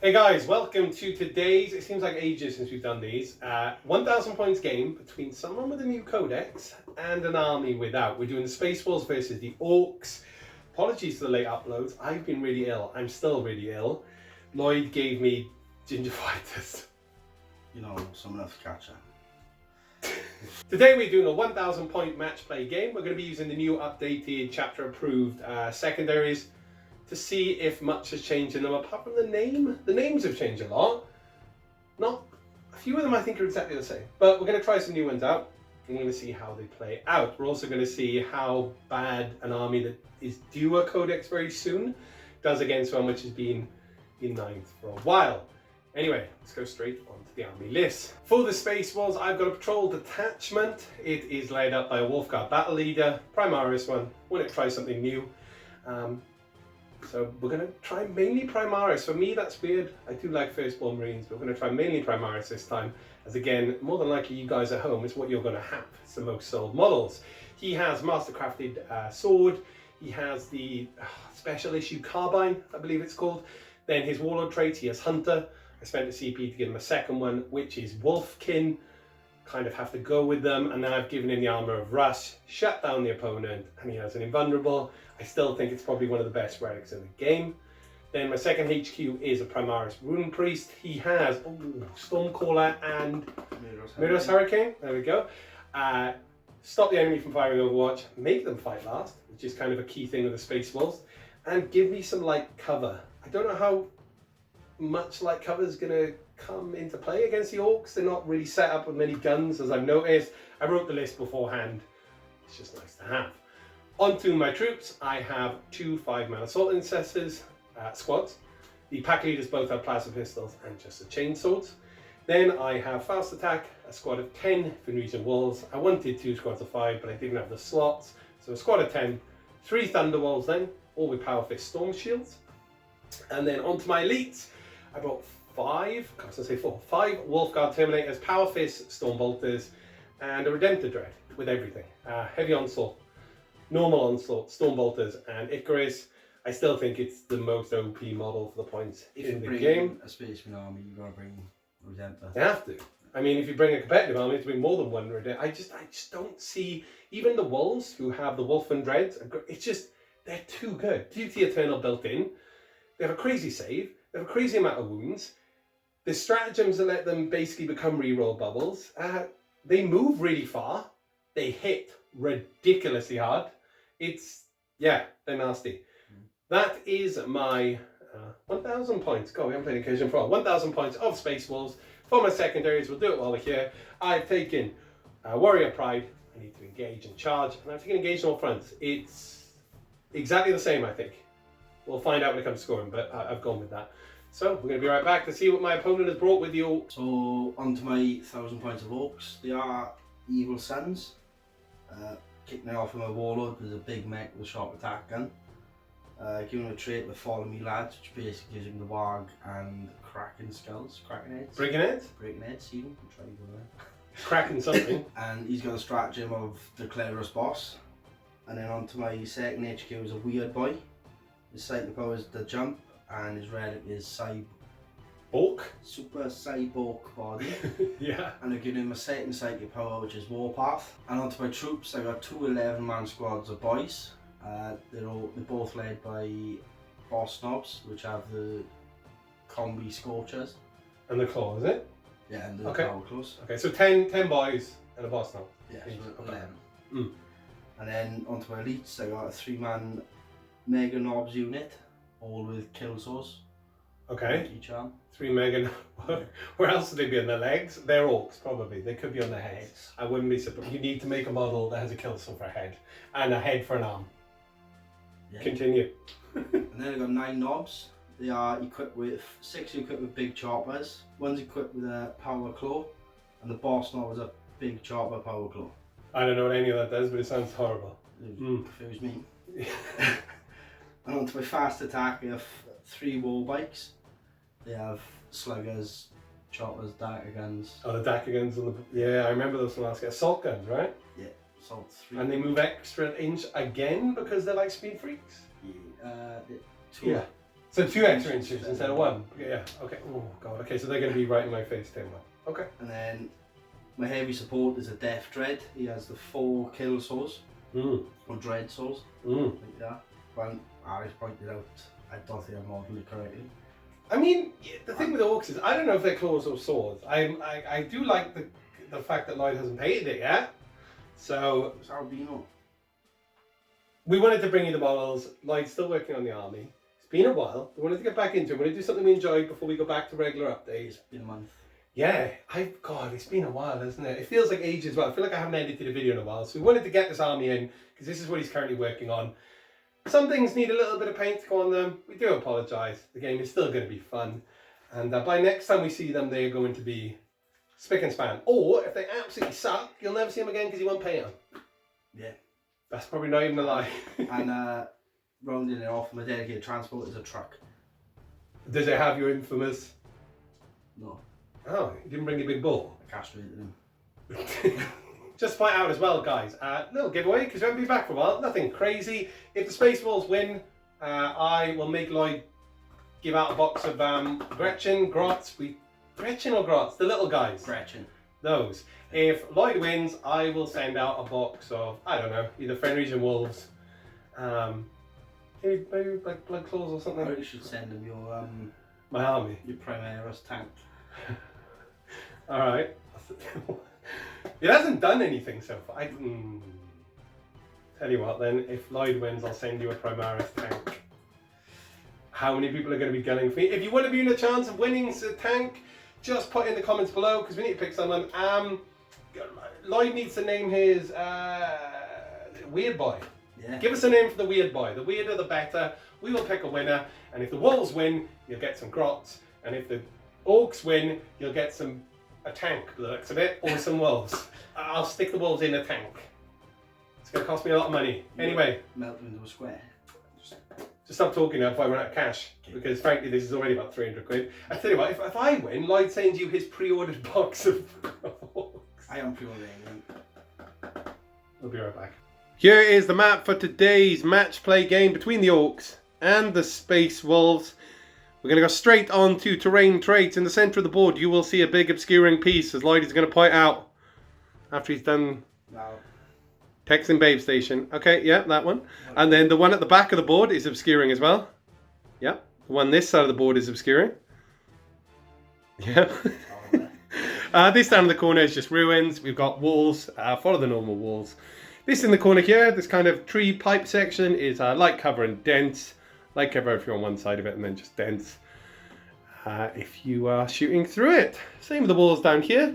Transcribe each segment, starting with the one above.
Hey guys, welcome to today's, it seems like ages since we've done these, 1,000 points game between someone with a new codex and an army without. We're doing the Spaceballs versus the Orcs. Apologies for the late uploads, I've been really ill, I'm still really ill. Lloyd gave me gingivitis. You know, someone else to catch her. Today we're doing a 1,000 point match play game. We're going to be using the new updated chapter approved secondaries to see if much has changed in them apart from the name. The names have changed a lot. Not a few of them I think are exactly the same, but we're going to try some new ones out. We're going to see how they play out. We're also going to see how bad an army that is due a codex very soon does against one which has been in 9th for a while. Anyway, let's go straight onto the army list. For the Spaceballs, I've got a patrol detachment. It is led up by a Wolfguard battle leader, Primaris one. Want to try something new. So we're going to try mainly Primaris. For me, that's weird. I do like Firstborn Marines, but we're going to try mainly Primaris this time. As again, more than likely you guys at home, it's what you're going to have. It's the most sold models. He has Mastercrafted sword. He has the special issue carbine, I believe it's called. Then his Warlord traits, he has Hunter. I spent a CP to give him a second one, which is Wolfkin. Kind of have to go with them. And then I've given him the armor of Rush, shut down the opponent, and he has an invulnerable. I still think it's probably one of the best relics in the game. Then my second HQ is a Primaris Rune Priest. He has Stormcaller and Mirror's Hurricane. There we go. Stop the enemy from firing Overwatch, make them fight last, which is kind of a key thing with the Spaceballs, and give me some light cover. I don't know how much light cover is going to come into play against the Orcs. They're not really set up with many guns, as I've noticed. I wrote the list beforehand. It's just nice to have. Onto my troops, I have 2 5-man assault intercessors squads. The pack leaders both have plasma pistols and just the chainswords. Then I have fast attack, a squad of 10 Fenrisian wolves. I wanted 2 squads of 5, but I didn't have the slots. So a squad of 10, 3 Thunderwolves then, all with Power Fist Storm Shields. And then onto my elites, I brought 5 Wolfguard Terminators, Power Fist Storm Bolters, and a Redemptor Dread with everything. Heavy Onslaught, Normal Onslaught, Storm Bolters, and Icarus. I still think it's the most OP model for the points in the game. A Spaceman army, you gotta bring Redemptor. You have to. I mean, if you bring a competitive army, to bring more than one Redemptor. I just don't see, even the Wolves who have the Wolf and Dreads, it's just, they're too good. Duty Eternal built in. They have a crazy save. They have a crazy amount of wounds. There's stratagems that let them basically become reroll bubbles. They move really far. They hit ridiculously hard. They're nasty. That is my 1,000 points. God, we haven't played Incursion for a while. 1,000 points of Spaceballs. For my secondaries, we'll do it while we're here. I've taken Warrior Pride. I need to engage and charge. And I've taken Engage on all fronts. It's exactly the same, I think. We'll find out when it comes to scoring, but I've gone with that. So, we're going to be right back to see what my opponent has brought with the Orcs. So, onto my 1,000 points of Orcs. They are Evil Sons. Kicking it off with my Warlord with a big mech with a sharp attack gun. Giving him a trait with Follow Me Lads, which basically gives him the Warg and Kraken Skulls. Kraken Heads. Breaking Heads? Breaking Heads, see them? Try to go there. Cracking something. And he's got a stratagem of Declare Us Boss. And then onto my second HQ is a Weird Boy. His psychic power is the jump, and his relic is Super Cyborg Body. Yeah. And I give him a second psychic power, which is Warpath. And onto my troops, I got 2 11-man squads of boys. They're both led by Boss Snobs, which have the Combi Scorchers. And the Claw, is it? Yeah, and the Power Claws. Okay, so 10 boys and a Boss Snob. Yeah, so okay. 11. And then onto my elites, I got a 3-man Mega Knobs unit, all with kill source. Okay. Each arm. 3 Mega. Where else would they be on their legs? They're Orcs, probably. They could be on their heads. I wouldn't be surprised. You need to make a model that has a kill source for a head and a head for an arm. Yeah. Continue. And then I got 9 knobs. They are equipped with 6 equipped with big choppers. One's equipped with a power claw, and the boss knob is a big chopper power claw. I don't know what any of that does, but it sounds horrible. If it was me. And onto my fast attack, I have 3 wall bikes. They have sluggers, choppers, dagger guns. Oh, the dagger guns on the... Yeah, I remember those from last game. Assault guns, right? Yeah, assault 3. And they move extra inch again because they're like speed freaks? Yeah, 2. Yeah. So 2 extra inches instead of 1. Yeah, okay. Oh god, okay, so they're going to be right in my face, Tim. Okay. And then my heavy support is a Death Dread. He has the 4 kill swords, or dread swords, like that. Well, Alex pointed out, I don't think I modelled it correctly. I mean, the thing with Orcs is, I don't know if they're claws or swords. I do like the fact that Lloyd hasn't painted it yet. So It's albino. we wanted to bring you the models. Lloyd's still working on the army. It's been a while. We wanted to get back into it. We wanted to do something we enjoyed before we go back to regular updates. It's been a month. Yeah, God, it's been a while, hasn't it? It feels like ages. Well, I feel like I haven't edited a video in a while. So we wanted to get this army in because this is what he's currently working on. Some things need a little bit of paint to go on them. We do apologise. The game is still going to be fun. And by next time we see them, they are going to be spick and span. Or if they absolutely suck, you'll never see them again because you won't paint them. Yeah. That's probably not even a lie. And rounding it off, my dedicated transport is a truck. Does it have your infamous... No, Oh, you didn't bring your big bull? I castrated him. Just point out as well, guys, little giveaway, because we haven't been back for a while. Nothing crazy. If the Spaceballs win, I will make Lloyd give out a box of Gretchen, Grots. Gretchen or Grots? The little guys. Gretchen. Those. If Lloyd wins, I will send out a box of, I don't know, either Fenris and Wolves. Maybe like Blood Claws or something. I should send him your My army. your Primaris tank. Alright. It hasn't done anything so far. Tell you what then, if Lloyd wins, I'll send you a Primaris tank. How many people are going to be gunning for me? If you want to be in a chance of winning the tank, just put in the comments below because we need to pick someone. Lloyd needs to name his Weird Boy. Yeah. Give us a name for the Weird Boy. The weirder the better. We will pick a winner. And if the Wolves win, you'll get some Grots. And if the Orcs win, you'll get a tank, by the looks of it, or some Wolves. I'll stick the Wolves in a tank. It's going to cost me a lot of money. Anyway. Melt them into a square. Just stop talking now before I run out of cash. Because frankly, this is already about 300 quid. I tell you what, if I win, Lloyd sends you his pre-ordered box of Orcs. I am pre-ordering them. We'll be right back. Here is the map for today's match play game between the Orcs and the Space Wolves. We're going to go straight on to terrain traits. In the centre of the board, you will see a big obscuring piece, as Lloyd is going to point out after he's done Texan Babe Station. Okay, yeah, that one. And then the one at the back of the board is obscuring as well. Yeah, the one this side of the board is obscuring. Yeah. This down in the corner is just ruins. We've got walls. Follow the normal walls. This in the corner here, this kind of tree pipe section is light cover and dense. Light cover if you're on one side of it, and then just dense if you are shooting through it. Same with the walls down here.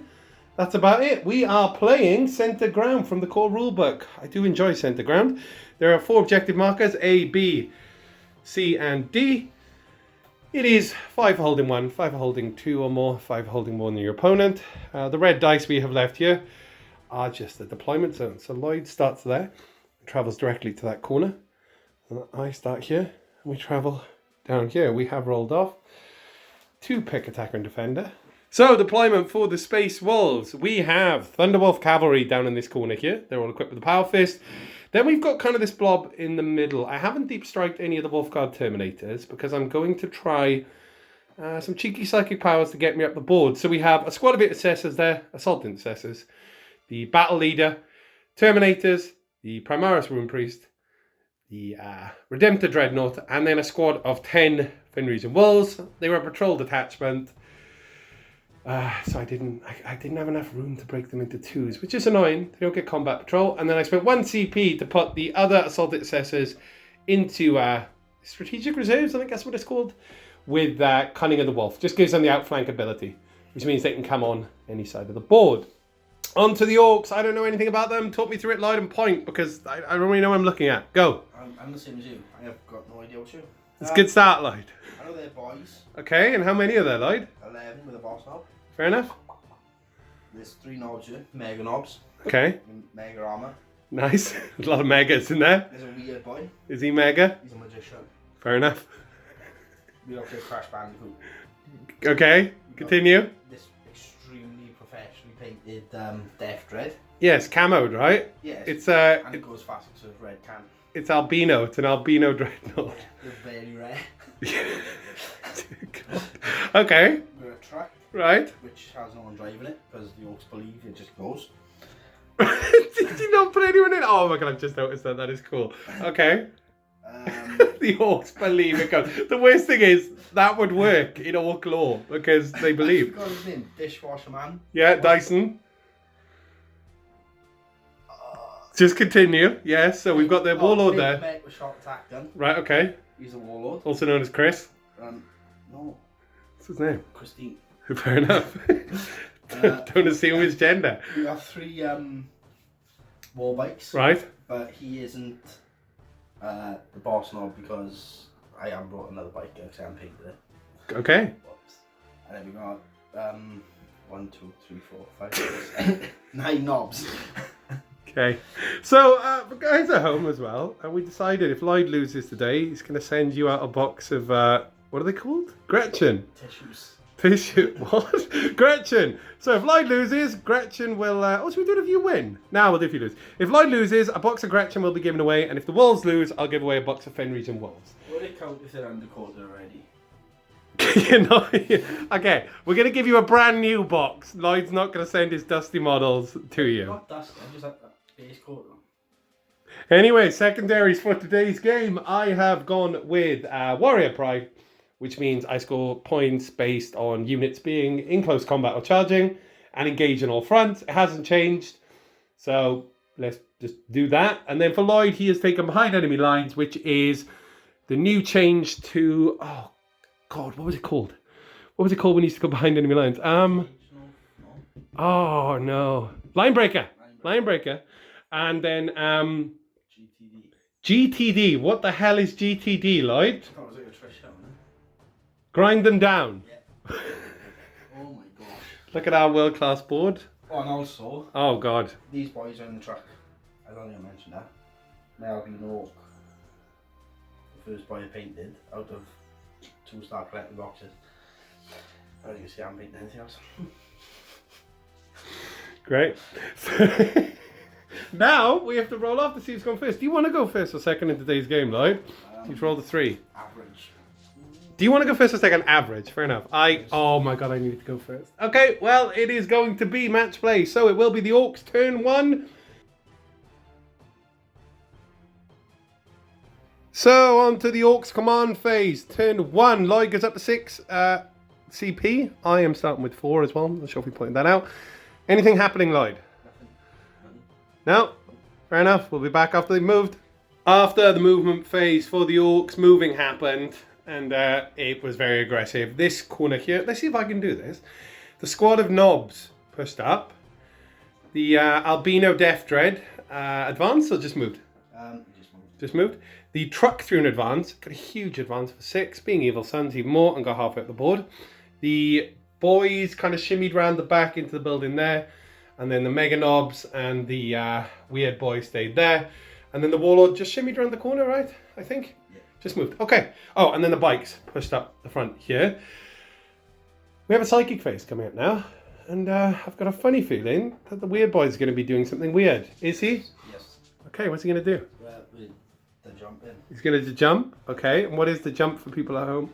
That's about it. We are playing Centre Ground from the core rulebook. I do enjoy Centre Ground. There are 4 objective markers, A, B, C and D. It is 5 for holding 1, 5 for holding 2 or more, 5 for holding more than your opponent. The red dice we have left here are just the deployment zone. So Lloyd starts there, travels directly to that corner. And I start here, and we travel down here. We have rolled off 2 pick attacker and defender. So deployment for the Space Wolves. We have Thunderwolf Cavalry down in this corner here. They're all equipped with the Power Fist. Then we've got kind of this blob in the middle. I haven't deep striked any of the Wolfguard Terminators because I'm going to try some cheeky psychic powers to get me up the board. So we have a squad of intercessors there, assault intercessors, the battle leader, Terminators, the Primaris Rune Priest, the Redemptor Dreadnought, and then a squad of 10 Fenris and Wolves. They were a patrol detachment. So I didn't have enough room to break them into 2s, which is annoying. They don't get combat patrol. And then I spent 1 CP to put the other assault intercessors into strategic reserves, I think that's what it's called, with Cunning of the Wolf. Just gives them the outflank ability, which means they can come on any side of the board. On to the Orcs. I don't know anything about them. Talk me through it, Lloyd, and point, because I don't really know what I'm looking at. Go. I'm the same as you. I have got no idea what you. It's a good start, Lloyd. I know they're boys. Okay, and how many are there, Lloyd? 11 with a boss knob. Fair enough. There's 3 knobs here. Mega knobs. Okay. Mega armor. Nice. There's a lot of megas in there. There's a weird boy. Is he mega? He's a magician. Fair enough. We look like Crash Bandicoot. Okay, continue. This extremely professionally painted Death Dread. Yes, camoed, right? Yes. It's and it goes fast because it's red can. It's albino. It's an albino dreadnought. They're very rare. Okay. We're a truck. Right. Which has no one driving it because the Orcs believe it just goes. Did you not put anyone in? Oh my god, I've just noticed that. That is cool. Okay. The Orcs believe it goes. The worst thing is that would work in Orc lore because they believe. I forgot his name. Dishwasher Man. Yeah, Dyson. Just continue. Yes, so we've got the warlord there. Mech with short attack gun. Right, okay. He's a warlord. Also known as Chris. No. What's his name? Christine. Fair enough. Don't assume his gender. We have 3 war bikes. Right. But he isn't the boss now because I have brought another bike because I haven't painted it. Okay. Whoops. And then we got 1, 2, 3, 4, 5, 6, 9 knobs. Okay. So, for guys at home as well, we decided if Lloyd loses today, he's going to send you out a box of, what are they called? Gretchen. Tissues. Tissue. What? Gretchen. So if Lloyd loses, Gretchen will, oh, should we do it if you win? Now we'll do if you lose. If Lloyd loses, a box of Gretchen will be given away, and if the Wolves lose, I'll give away a box of Fenrigen Wolves. Will it count if they're undercoated already? You know, okay, we're going to give you a brand new box. Lloyd's not going to send his dusty models to you. Not dusty, I just had that base coat on. Anyway, secondaries for today's game. I have gone with Warrior Pride, which means I score points based on units being in close combat or charging and engage on all fronts. It hasn't changed, so let's just do that. And then for Lloyd, he has taken behind enemy lines, which is the new change to, oh God, what was it called? What was it called when he used to go behind enemy lines? Oh no, line breaker. And then GTD. What the hell is GTD, Lloyd? That was like a trash down, eh? Grind them down. Yeah. Oh my gosh. Look at our world-class board. Oh, and also, Oh God. these boys are in the truck. I don't think I mentioned that. Melvin and Orc. The first boy I painted out of 2-star collecting boxes. I don't even see I haven't painted anything else. Great. Now we have to roll off to see who's going first. Do you want to go first or second in today's game, Lloyd? You've rolled a 3. Average. Do you want to go first or second? Average. Fair enough. Oh my God, I needed to go first. Okay, well, it is going to be match play. So it will be the Orcs turn 1. So on to the Orcs command phase. Turn 1. Lloyd goes up to 6 CP. I am starting with 4 as well. I'm not sure if we pointed that out. Anything happening, Lloyd? No? Fair enough. We'll be back after they've moved. After the movement phase for the Orcs, moving happened. And it was very aggressive. This corner here, let's see if I can do this. The squad of knobs pushed up. The albino death dread advanced or just moved? Just moved. The truck threw an advance. Got a huge advance for 6. Being evil sons even more and got halfway up the board. The boys kind of shimmied round the back into the building there. And then the mega knobs and the weird boy stayed there. And then the warlord just shimmied around the corner, right? I think. Yeah. Just moved. Okay. Oh, and then the bikes pushed up the front here. We have a psychic phase coming up now. And I've got a funny feeling that the weird boy is going to be doing something weird. Is he? Yes. Okay, what's he going to do? The jump in. He's going to jump. Okay. And what is the jump for people at home?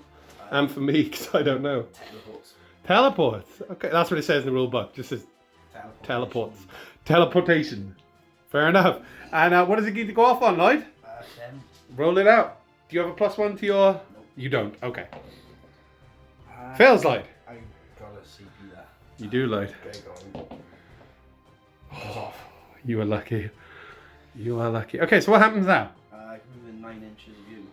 And for me, because I don't know. Teleports. Teleports. Okay, that's what it says in the rule book. Just says teleports. Teleportation. Fair enough. And what does it need to go off on, Lloyd? 10. Roll it out. Do you have a +1 to your... Nope. You don't. Okay. Fails, Lloyd. I got a CP there. You do, Lloyd. Okay, go on. Oh, you are lucky. You are lucky. Okay, so what happens now? Within 9 inches of you.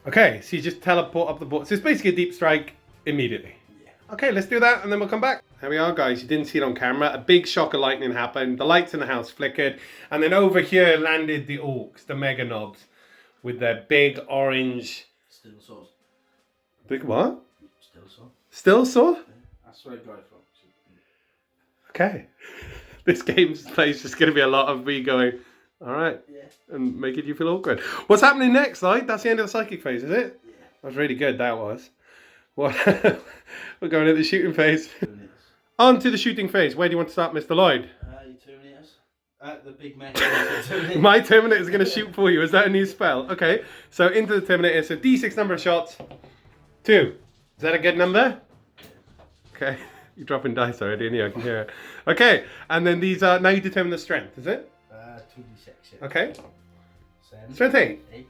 Okay, so you just teleport up the board. So it's basically a deep strike immediately. Yeah. Okay, let's do that and then we'll come back. There we are, guys. You didn't see it on camera. A big shock of lightning happened. The lights in the house flickered. And then over here landed the Orcs, the mega knobs, with their big orange... Still saw. Big what? Still saw. Still saw? Yeah. That's where I got it from. Okay. This game's play's just going to be a lot of me going, all right, Yeah. and making you feel awkward. What's happening next, Lloyd? That's the end of the psychic phase, is it? Yeah. That was really good, that was. What? We're going into the shooting phase. On to the shooting phase. Where do you want to start, Mr. Lloyd? Your Terminators. The big mech. Terminator. My Terminator is going to shoot for you. Is that a new spell? Okay. So into the Terminator. So D6 number of shots. 2. Is that a good number? Okay. You're dropping dice already, and I can hear it. Okay. And then these are, now you determine the strength, is it? 2d6. Yeah. Okay. 7. Strength 8. 8.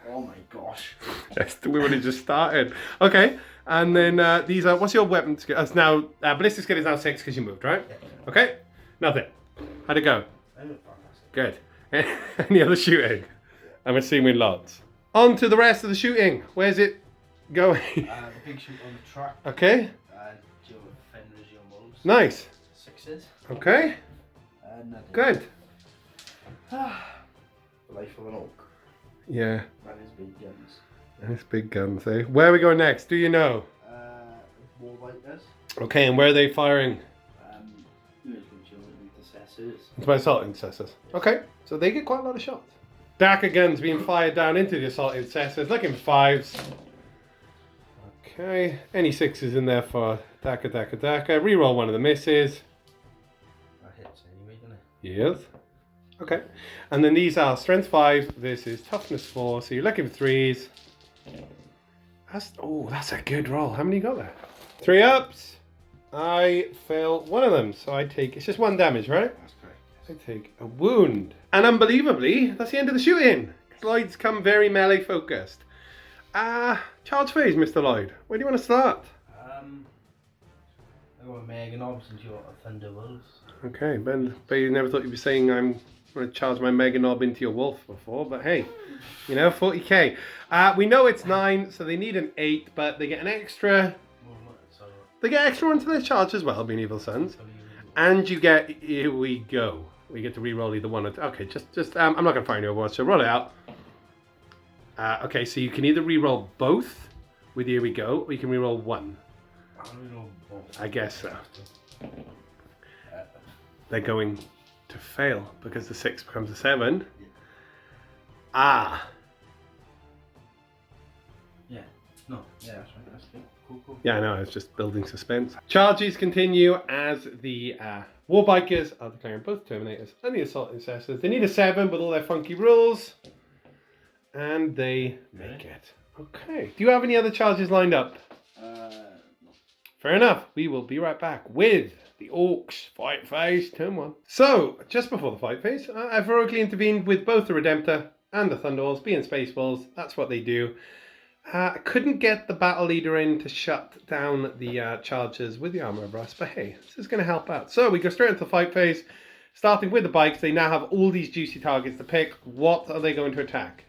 Oh my gosh. Yes, we only just started. Okay. And then these are, what's your weapon skill? It's now, ballistic skill is now 6 because you moved, right? Yeah. Okay. Nothing. How'd it go? Fantastic. Good. Any other shooting? I'm assuming lots. On to the rest of the shooting. Where's it going? The big shoot on the track. Okay. Your Fenders, your Wolves. Nice. 6s. Okay. Nothing. Good. The life of an orc. Yeah. And his big guns. Nice big guns, eh? Where are we going next? Do you know? Warbiters. Okay, and where are they firing? Intercessors. It's my assault intercessors. Okay, so they get quite a lot of shots. Daka guns being fired down into the assault intercessors. Looking for 5s. Okay, any 6s in there for Daka. Reroll one of the misses. That hits anyway, doesn't it? Yes. Okay, and then these are strength 5 versus toughness 4. So you're looking for 3s. That's a good roll. How many you got there? 3 ups. I fail one of them, so I take, it's just 1 damage, right? That's correct. I take a wound. And unbelievably, that's the end of the shooting. Lloyd's come very melee focused. Charge phase, Mr. Lloyd. Where do you want to start? I got a Mega Knobs into your Thunderbolts. Okay, Ben, you never thought you'd be saying I'm going to charge my Mega Knob into your wolf before, but hey, 40k. We know it's 9, so they need an 8, but they get an extra. They get extra onto their charge as well, being Evil Sons. And you get, here we go. We get to re-roll either one. Okay, just I'm not going to fire any over, so roll it out. Okay, so you can either re-roll both with here we go, or you can re-roll 1. I guess so. They're going to fail because the 6 becomes a 7. Yeah. No. Yeah, that's right. That's good. Cool. Yeah, I know. I was just building suspense. Charges continue as the Warbikers are declaring both Terminators and the Assault Intercessors. They need a 7 with all their funky rules. And they make it. Okay. Do you have any other charges lined up? No. Fair enough. We will be right back with the Orcs fight phase, turn 1. So, just before the fight phase, I've heroically intervened with both the Redemptor and the Thunderbolts, being Spaceballs. That's what they do. I couldn't get the battle leader in to shut down the chargers with the armor brass, but hey, this is going to help out. So we go straight into the fight phase, starting with the bikes. They now have all these juicy targets to pick. What are they going to attack?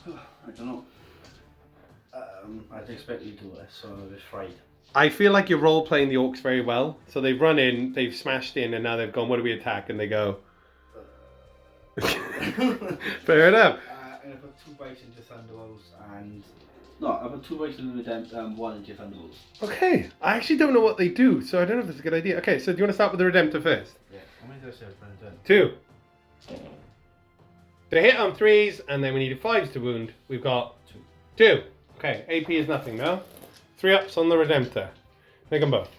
I don't know. I'd expect you to do this, so I'm a bit fried. I feel like you're role-playing the Orcs very well. So they've run in, they've smashed in, and now they've gone, what do we attack? And they go... Fair enough. I'm going to put 2 bikes into Thunderbolts and... No, I put 2 bikes into Redemptor, 1 into Thunderbolts. Okay. I actually don't know what they do, so I don't know if it's a good idea. Okay, so do you want to start with the Redemptor first? Yeah. How many did I say I was going 2. They hit on 3s, and then we needed 5s to wound. We've got 2. Okay, AP is nothing now. 3 ups on the Redemptor. Make them both.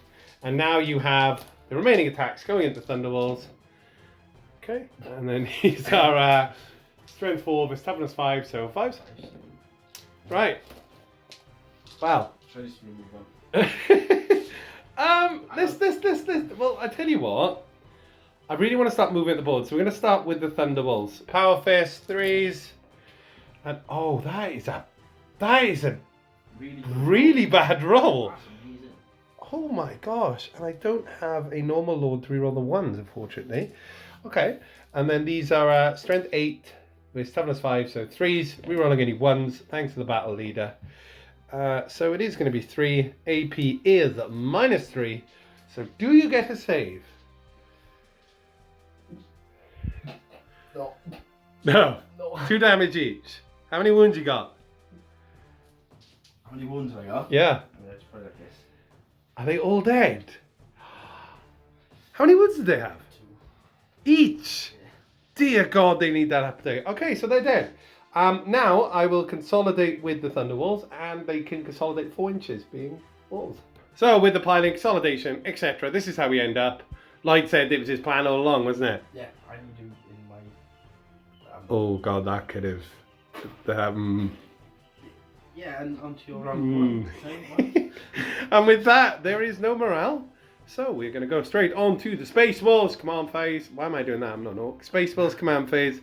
And now you have the remaining attacks going into Thunderbolts. Okay, and then these are strength 4 versus toughness 5, so 5s. Right. Wow. Should I just remove one? Well, I tell you what. I really want to start moving the board, so we're going to start with the Thunderbolts. Power Fist 3s, and oh, that is a really bad roll. Oh my gosh! And I don't have a normal Lord to reroll the 1s, unfortunately. Okay, and then these are strength 8 with toughness 5, so 3s. Rerolling any 1s, thanks to the battle leader. So it is going to be 3. AP is -3. So do you get a save? No. 2 damage each. How many wounds you got? How many wounds have I got? Yeah. It's probably like this. Are they all dead? How many wounds did they have? 2. Each? Yeah. Dear God, they need that update. Okay, so they're dead. Now I will consolidate with the Thunderwolves, and they can consolidate 4 inches, being wolves. So with the piling, consolidation, etc., this is how we end up. Lloyd said it was his plan all along, wasn't it? Yeah, I need to do in my... Oh god, that could have... Yeah, and onto your round one. And with that, there is no morale. So we're going to go straight on to the Spaceballs command phase. Why am I doing that? I'm not an orc. Spaceballs command phase,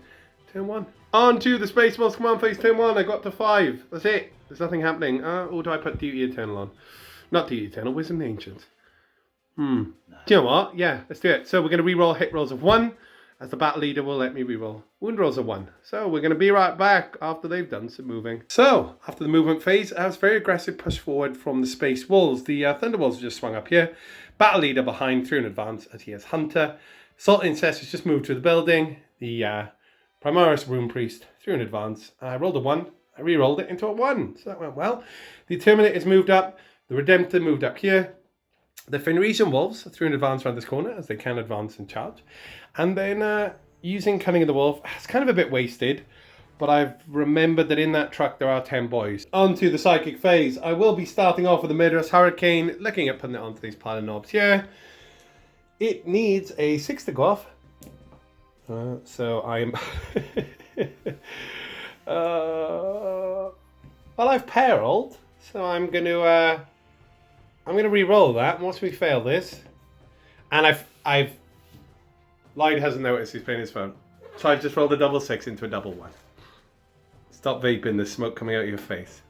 turn 1. On to the Spaceballs command phase, turn 1. I got to 5. That's it. There's nothing happening. Or do I put Duty Eternal on? Not Duty Eternal, Wisdom of the Ancients. No. Do you know what? Yeah, let's do it. So we're going to re-roll hit rolls of 1. As the battle leader will let me re-roll wound rolls of 1. So we're going to be right back after they've done some moving. So after the movement phase, I was very aggressive push forward from the Space Wolves. The Thunderbolts have just swung up here. Battle leader behind through in advance as he has Hunter. Salt Incest has just moved to the building. The Primaris Rune Priest through in advance. I rolled a 1. I re-rolled it into a 1. So that went well. The Terminator's moved up. The Redemptor moved up here. The Fenrisian Wolves through in advance around this corner as they can advance and charge. And then using Cunning of the Wolf, it's kind of a bit wasted, but I've remembered that in that truck there are 10 boys. On to the Psychic phase. I will be starting off with the Murderous Hurricane, looking at putting it onto these pile of knobs here. It needs a 6 to go off. So I'm... well, I've perilled, so I'm going to re-roll that once we fail this. And Lloyd hasn't noticed he's playing his phone. So I've just rolled a double 6 into a double 1. Stop vaping, there's smoke coming out of your face.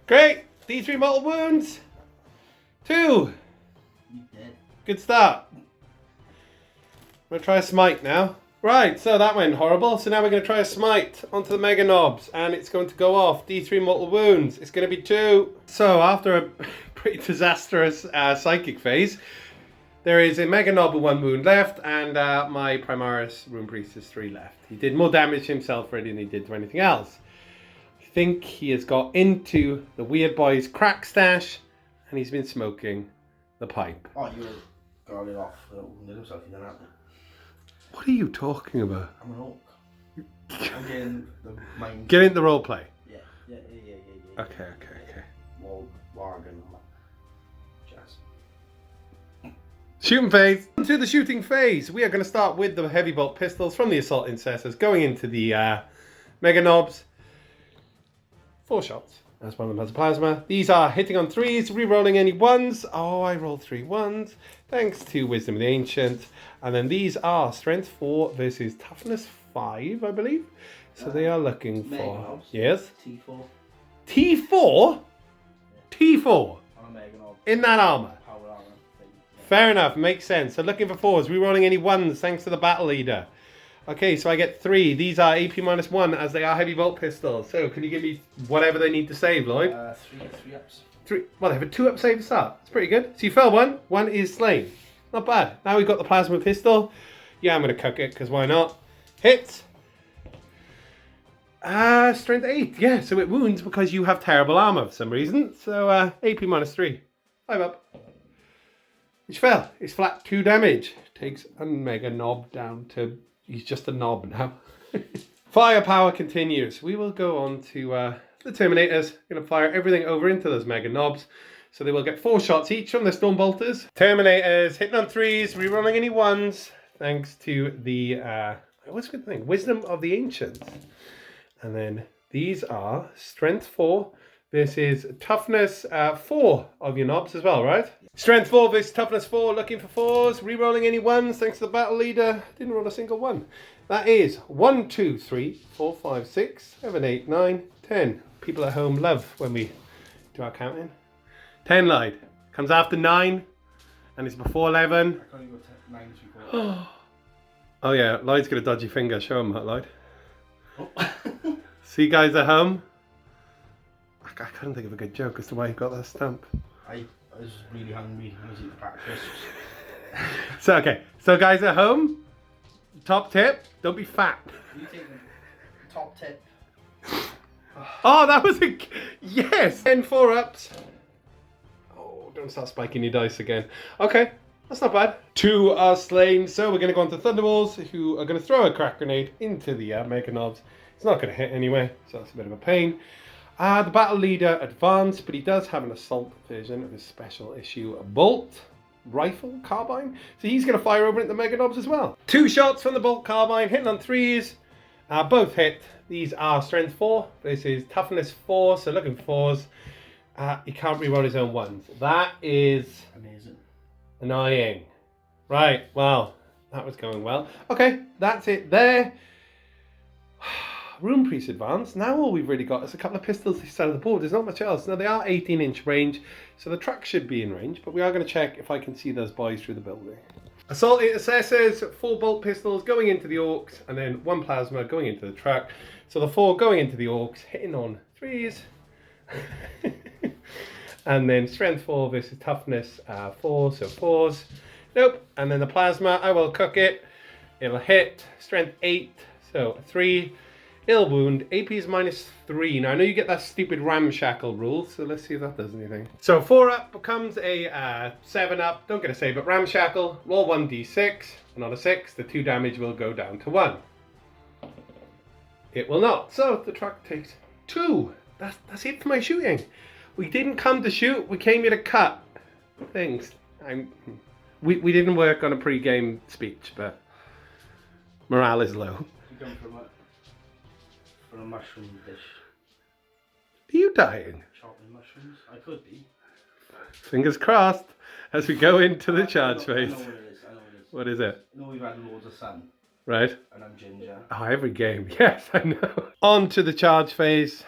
Great! D3 mortal wounds! 2! Good start. I'm going to try a smite now. Right, so that went horrible. So now we're going to try a smite onto the Mega Knobs. And it's going to go off. D3 mortal wounds. It's going to be 2. So after a pretty disastrous psychic phase, there is a Mega Knob with 1 wound left. And my Primaris Rune Priest is 3 left. He did more damage himself already than he did to anything else. I think he has got into the Weird Boy's crack stash. And he's been smoking the pipe. Oh, you got it off. Wounded himself, you don't have to. What are you talking about? I'm an orc. I'm getting the mind. Get into the role play. Yeah. Okay. Wargan. Jazz. Shooting phase. To the shooting phase. We are going to start with the heavy bolt pistols from the assault incessors going into the Mega Knobs. 4 shots. As one of them has a plasma. These are hitting on 3s, re-rolling any 1s. Oh, I rolled 3 1s. Thanks to Wisdom of the Ancient. And then these are Strength 4 versus Toughness 5, I believe. So they are looking for... Yes? T4. T4? T4? In that armor? Power armor. Fair enough, makes sense. So looking for 4s, re-rolling any 1s thanks to the battle leader. Okay, so I get 3. These are AP -1 as they are heavy bolt pistols. So can you give me whatever they need to save, Lloyd? 3 ups. 3. Well, they have a 2-up save to start. That's pretty good. So you fell 1. 1 is slain. Not bad. Now we've got the plasma pistol. Yeah, I'm going to cook it because why not? Hit. Strength 8. Yeah, so it wounds because you have terrible armor for some reason. So AP -3. 5 up. Which fell. It's flat 2 damage. Takes a Mega Knob down to... He's just a knob now. Firepower continues. We will go on to the Terminators. Going to fire everything over into those Mega Knobs. So they will get 4 shots each from the Storm Bolters. Terminators hitting on 3s, rerolling any 1s. Thanks to the, what's the thing? Wisdom of the Ancients. And then these are Strength 4 versus Toughness 4 of your knobs as well, right? Strength 4 versus Toughness 4, looking for 4s, rerolling any 1s thanks to the battle leader. Didn't roll a single 1. That is 1, 2, 3, 4, 5, 6, 7, 8, 9, 10. People at home love when we do our counting. 10, Lloyd. Comes after 9, and it's before 11. I can't even go 9 before. Oh yeah, Lloyd's got a dodgy finger. Show him that, Lloyd. Oh. See, guys at home? I couldn't think of a good joke as to why he got that stamp. I was really hungry. I was eating breakfast. So, okay. So, guys at home, top tip, don't be fat. You take the top tip. Oh, that was a... Yes! 10 4-ups. Oh, don't start spiking your dice again. Okay, that's not bad. 2 are slain, so we're going to go on to Thunderballs, who are going to throw a crack grenade into the Mega Knobs. It's not going to hit anyway, so that's a bit of a pain. The battle leader advanced, but he does have an assault version of his special issue bolt rifle carbine. So he's going to fire over at the Mega Knobs as well. 2 shots from the bolt carbine, hitting on 3s. Both hit. These are strength 4. This is toughness 4, so looking 4s. He can't reroll his own 1s. That is amazing. Annoying. Right, well, that was going well. Okay, that's it there. Room Priest advanced. Now all we've really got is a couple of pistols this side of the board. There's not much else. Now they are 18-inch range, so the truck should be in range, but we are going to check if I can see those boys through the building. Assault intercessors, 4 bolt pistols going into the Orcs, and then 1 plasma going into the truck. So the 4 going into the Orcs, hitting on 3s. And then strength 4 versus toughness 4, so 4s. Nope. And then the plasma, I will cook it. It'll hit. Strength 8, so 3. Ill wound. AP is -3. Now I know you get that stupid ramshackle rule, so let's see if that does anything. So 4 up becomes a 7 up. Don't get a save, but ramshackle. Roll 1d6, and on a 6, the 2 damage will go down to 1. It will not. So the truck takes 2. That's it for my shooting. We didn't come to shoot. We came here to cut things. We didn't work on a pre-game speech, but morale is low. You come from a mushroom dish. Are you dying? Chopping mushrooms? I could be. Fingers crossed as we go into the charge phase. I know what it is. I know what it is. What is it? You know we've had loads of sun. Right. And I'm ginger. Oh, every game. Yes, I know. On to the charge phase.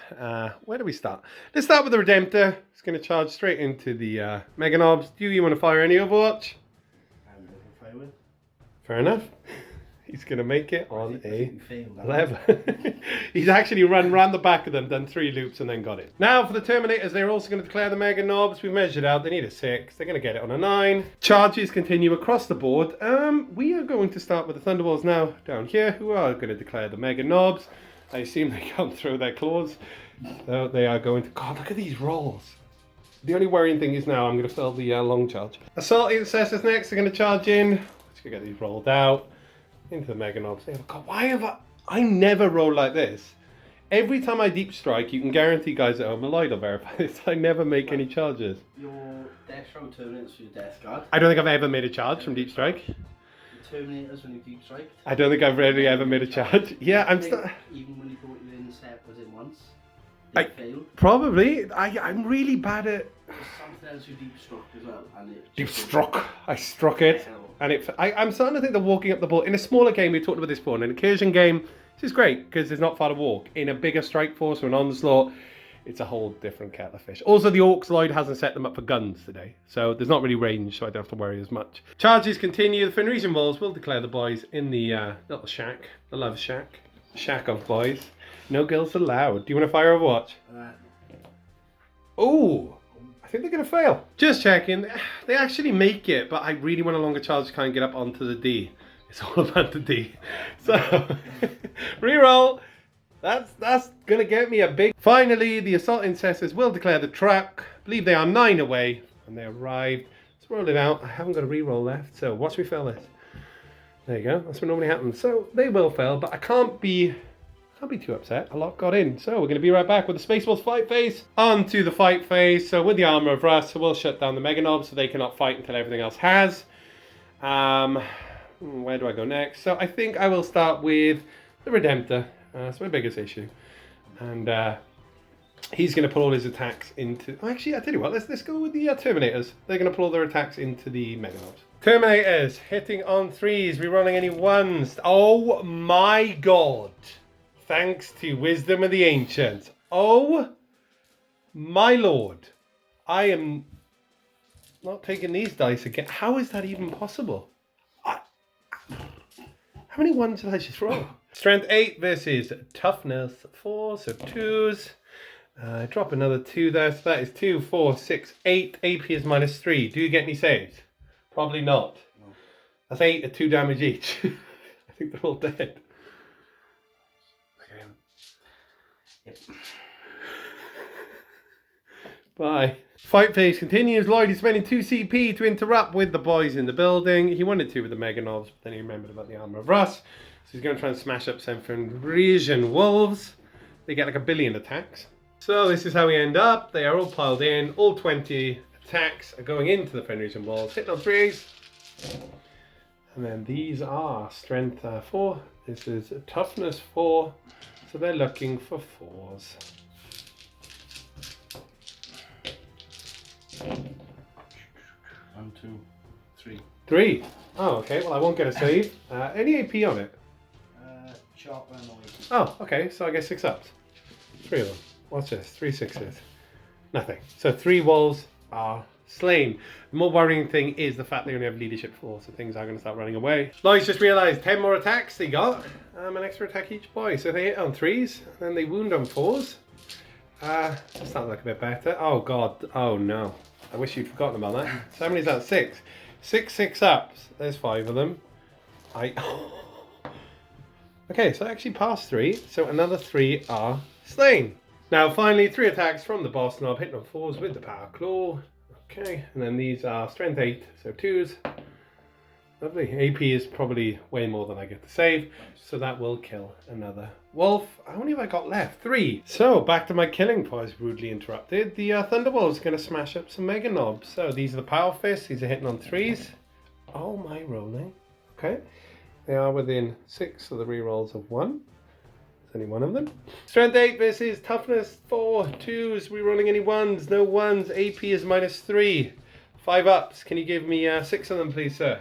Where do we start? Let's start with the Redemptor. It's going to charge straight into the Mega Knobs. Do you want to fire any Overwatch? I'm going to fire with. Fair enough. He's going to make it on a failed, 11. He's actually run round the back of them, done 3 loops, and then got it. Now for the Terminators, they're also going to declare the Mega Knobs. We measured out, they need a 6. They're going to get it on a 9. Charges continue across the board. We are going to start with the Thunderbolts now down here, who are going to declare the Mega Knobs. I assume they can't throw their claws. So they are going to... God, look at these rolls. The only worrying thing is now I'm going to fill the long charge. Assault Intercessors next. They're going to charge in. Let's go get these rolled out. Into the Mega Knobs. God, why have I never roll like this? Every time I deep strike, you can guarantee guys at home, Lloyd will verify this, I never make any charges. Your death throw terminates for your death guard. I don't think I've ever made a charge from deep strike. The terminators when you deep strike. I don't think I've really ever made a charge. Yeah, I'm still... Even when you thought you intercept was in once, they failed. Probably. I'm really bad at... There's something else you deep struck as well. And it deep struck. I struck it. And I'm starting to think that walking up the board, in a smaller game, we talked about this before, in an incursion game, this is great because there's not far to walk. In a bigger strike force or an onslaught, it's a whole different kettle of fish. Also, the Orcs, Lloyd hasn't set them up for guns today, so there's not really range, so I don't have to worry as much. Charges continue. The Fenrisian Wolves will declare the boys in the little shack, the love shack. Shack of boys. No girls allowed. Do you want to fire Overwatch? Oh! I think they're going to fail. Just checking. They actually make it, but I really want a longer charge to kind of get up onto the D. It's all about the D. So, reroll. That's going to get me a big... Finally, the Assault Intercessors will declare the truck. I believe they are 9 away, and they arrived. Let's roll it out. I haven't got a reroll left, so watch me fail this. There you go. That's what normally happens. So, they will fail, but I can't be too upset. A lot got in. So we're going to be right back with the Spaceball's fight phase. On to the fight phase. So with the Armour of Rust, we'll shut down the Mega Knobs so they cannot fight until everything else has. Where do I go next? So I think I will start with the Redemptor. It's my biggest issue. And he's going to put all his attacks into... Actually, I tell you what, let's go with the Terminators. They're going to put all their attacks into the Mega Knobs. Terminators, hitting on 3s, rerolling any 1s. Oh my god. Thanks to wisdom of the ancients. Oh my lord. I am not taking these dice again. How is that even possible? How many 1s did I just roll? Strength 8 versus toughness 4, so 2s. Drop another 2 there, so that is 2, 4, 6, 8. AP is -3. Do you get any saves? Probably not. No. That's 8 at 2 damage each. I think they're all dead. Yep. Bye. Fight phase continues. Lloyd is spending 2 CP to interrupt with the boys in the building. He wanted to with the Mega Knobs, but then he remembered about the Armour of Rust. So he's going to try and smash up some Fenrisian Wolves. They get like 1 billion attacks. So this is how we end up. They are all piled in. All 20 attacks are going into the Fenris and walls, hitting on 3s. And then these are strength 4. This is toughness 4. So they're looking for 4s. 1, 2, 3. 3. Oh, okay. Well, I won't get a save. Any AP on it? Sharp and annoyed. Oh, okay. So I get 6 ups. 3 of them. What's this? 3 6s. Nothing. So 3 walls are slain. The more worrying thing is the fact they only have leadership 4, so things are going to start running away. Lloyds just realised 10 more attacks they got. An extra attack each boy. So they hit on 3s, and then they wound on 4s. That's not like a bit better. Oh god. Oh no. I wish you'd forgotten about that. So how many is that? 6. 6 ups. There's 5 of them. Okay, so I actually passed 3. So another 3 are slain. Now finally 3 attacks from the boss knob, hitting on 4s with the power claw. Okay, and then these are strength 8, so 2s. Lovely. AP is probably way more than I get to save, so that will kill another wolf. How many have I got left? 3. So back to my killing before I was rudely interrupted. The Thunderbolt is going to smash up some Mega Knobs. So these are the Power Fists. These are hitting on 3s. Oh my rolling. Okay. They are within 6 of the rerolls of 1. There's only 1 of them. Strength 8 versus Toughness 4. 2s. Rerolling any 1s? No 1s. AP is -3. 5 ups. Can you give me 6 of them, please, sir?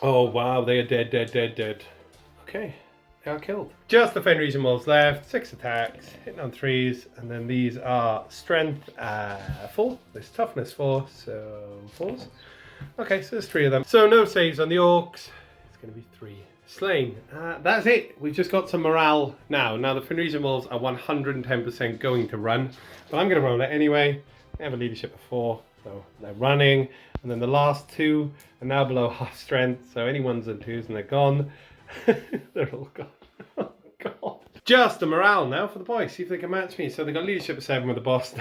Oh wow, they are dead. Okay, they are killed. Just the Fenris and wolves left. 6 attacks, hitting on 3s, and then these are strength 4. This toughness 4, so 4s. Okay, so there's 3 of them. So no saves on the orcs. It's going to be 3 slain. That's it. We've just got some morale now. Now the Fenris and wolves are 110% going to run, but I'm going to roll it anyway. They have a leadership of 4, so they're running. And then the last 2 are now below half strength, so any 1s and 2s and they're gone. They're all gone. Oh god. Just a morale now for the boys. See if they can match me. So they got leadership of 7 with the boss.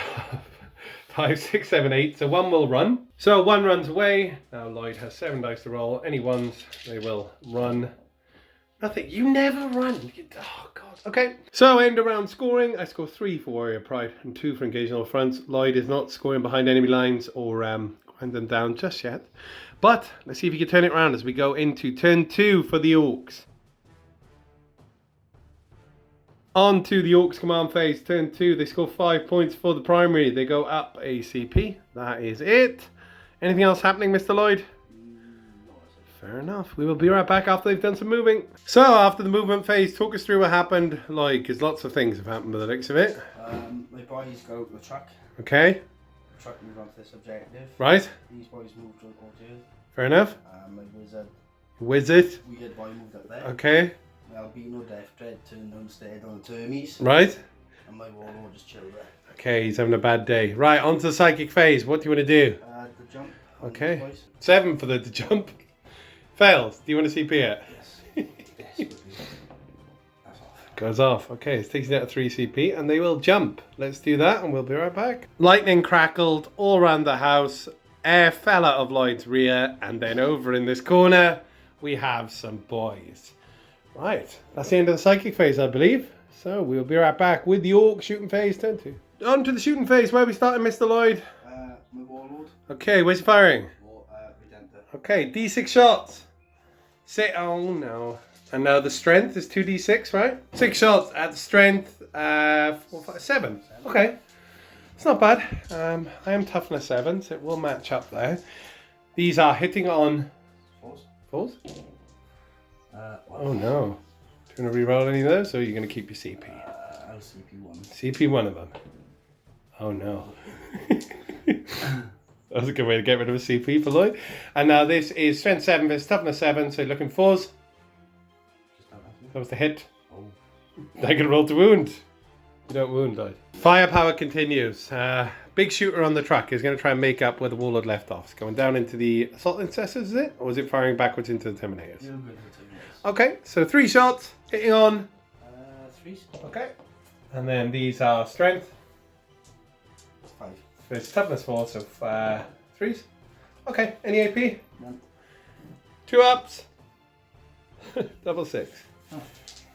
5, 6, 7, 8. So 1 will run. So 1 runs away. Now Lloyd has 7 dice to roll. Any 1s, they will run. Nothing. You never run. Oh god. Okay. So end around scoring. I score 3 for Warrior Pride and 2 for engaging all fronts. Lloyd is not scoring behind enemy lines or grind them down just yet. But let's see if you can turn it around as we go into turn 2 for the Orcs. On to the Orcs command phase, turn 2. They score 5 points for the primary. They go up a CP. That is it. Anything else happening, Mr. Lloyd? Fair enough. We will be right back after they've done some moving. So after the movement phase, talk us through what happened, Lloyd, because lots of things have happened by the looks of it. My boys go to the truck. Okay. Truck moved on to this objective. Right. These boys moved to the Earth. Fair enough. My Wizard. weird boy moved up there. Okay. My albino death dread turned downstairs on the termies. Right. And my warlord just chilled there. Okay, he's having a bad day. Right, on to the psychic phase. What do you want to do? The jump. Okay. 7 for the jump. Fails. Do you want to CP it? Yes. Desperately. That's off. Goes off. Okay, it's taking out a 3 CP and they will jump. Let's do that and we'll be right back. Lightning crackled all around the house. Air fell out of Lloyd's rear, and then over in this corner we have some boys. Right, that's the end of the psychic phase, I believe. So we'll be right back with the Orc Shooting Phase turn 2. On to the shooting phase. Where are we starting, Mr. Lloyd? My warlord. Okay, where's he firing? Redemptor. Okay, D6 shots. Oh no. And now the strength is 2d6, right? 6 shots at the strength, 4, 5, 7. Okay, it's not bad. I am toughness 7, so it will match up there. These are hitting on 4s. Oh no. Do you want to re-roll any of those, or are you going to keep your CP? I'll CP 1. CP 1 of them. Oh no. That was a good way to get rid of a CP for Lloyd. And now this is strength 7 versus toughness 7, so looking 4s. That was the hit. Oh. I can roll to wound. You don't wound, Lloyd. Firepower continues. Big shooter on the truck is going to try and make up where the warlord left off. It's going down into the assault intercessors, is it? Or is it firing backwards into the terminators? You'll go to the terminators. Okay, so 3 shots, hitting on. 3. Okay. And then these are strength. 5. It's toughness 4, so 3s. Okay, any AP? None. 2 ups. Double 6. Oh.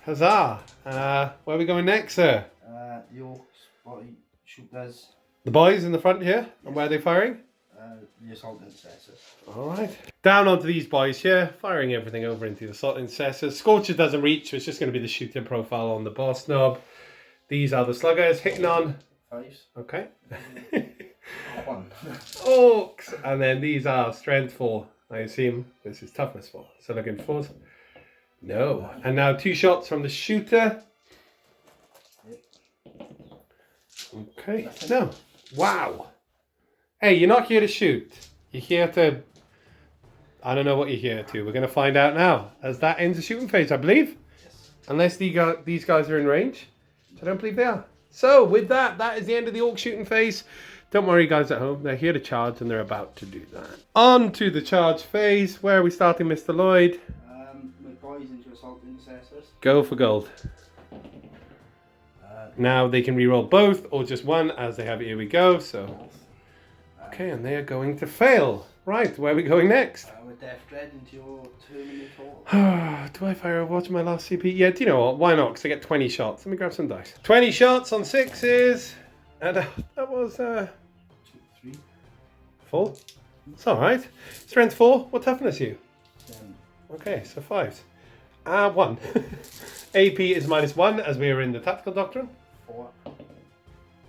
Huzzah! Where are we going next, sir? The Orcs body shooters. The boys in the front here, and where are they firing? The assault intercessors. Alright. Down onto these boys here, firing everything over into the assault intercessors. Scorcher doesn't reach, so it's just going to be the shooting profile on the boss knob. These are the sluggers hitting on. 5s. Okay. 1. Orcs! And then these are strength 4. I assume this is toughness 4. So looking for 4s. No. And now 2 shots from the shooter. Okay. No. Wow. Hey, you're not here to shoot. You're here to... I don't know what you're here to. We're going to find out now. As that ends the shooting phase, I believe. Yes. Unless these guys are in range. I don't believe they are. So, with that, that is the end of the Orc shooting phase. Don't worry, guys at home. They're here to charge, and they're about to do that. On to the charge phase. Where are we starting, Mr. Lloyd? My boys into assault intercessors. Go for gold. Now they can reroll both or just one, as they have. Here we go. So, okay, and they are going to fail. Right, where are we going next? With Death Dread into your Terminator. Do I fire watch my last CP? Yeah, do you know what? Why not? Because I get 20 shots. Let me grab some dice. 20 shots on 6s. And that was 2, 3. 4. It's alright. Strength 4. What toughness are you? 10. Okay, so 5s. 1. AP is -1 as we are in the tactical doctrine. 4.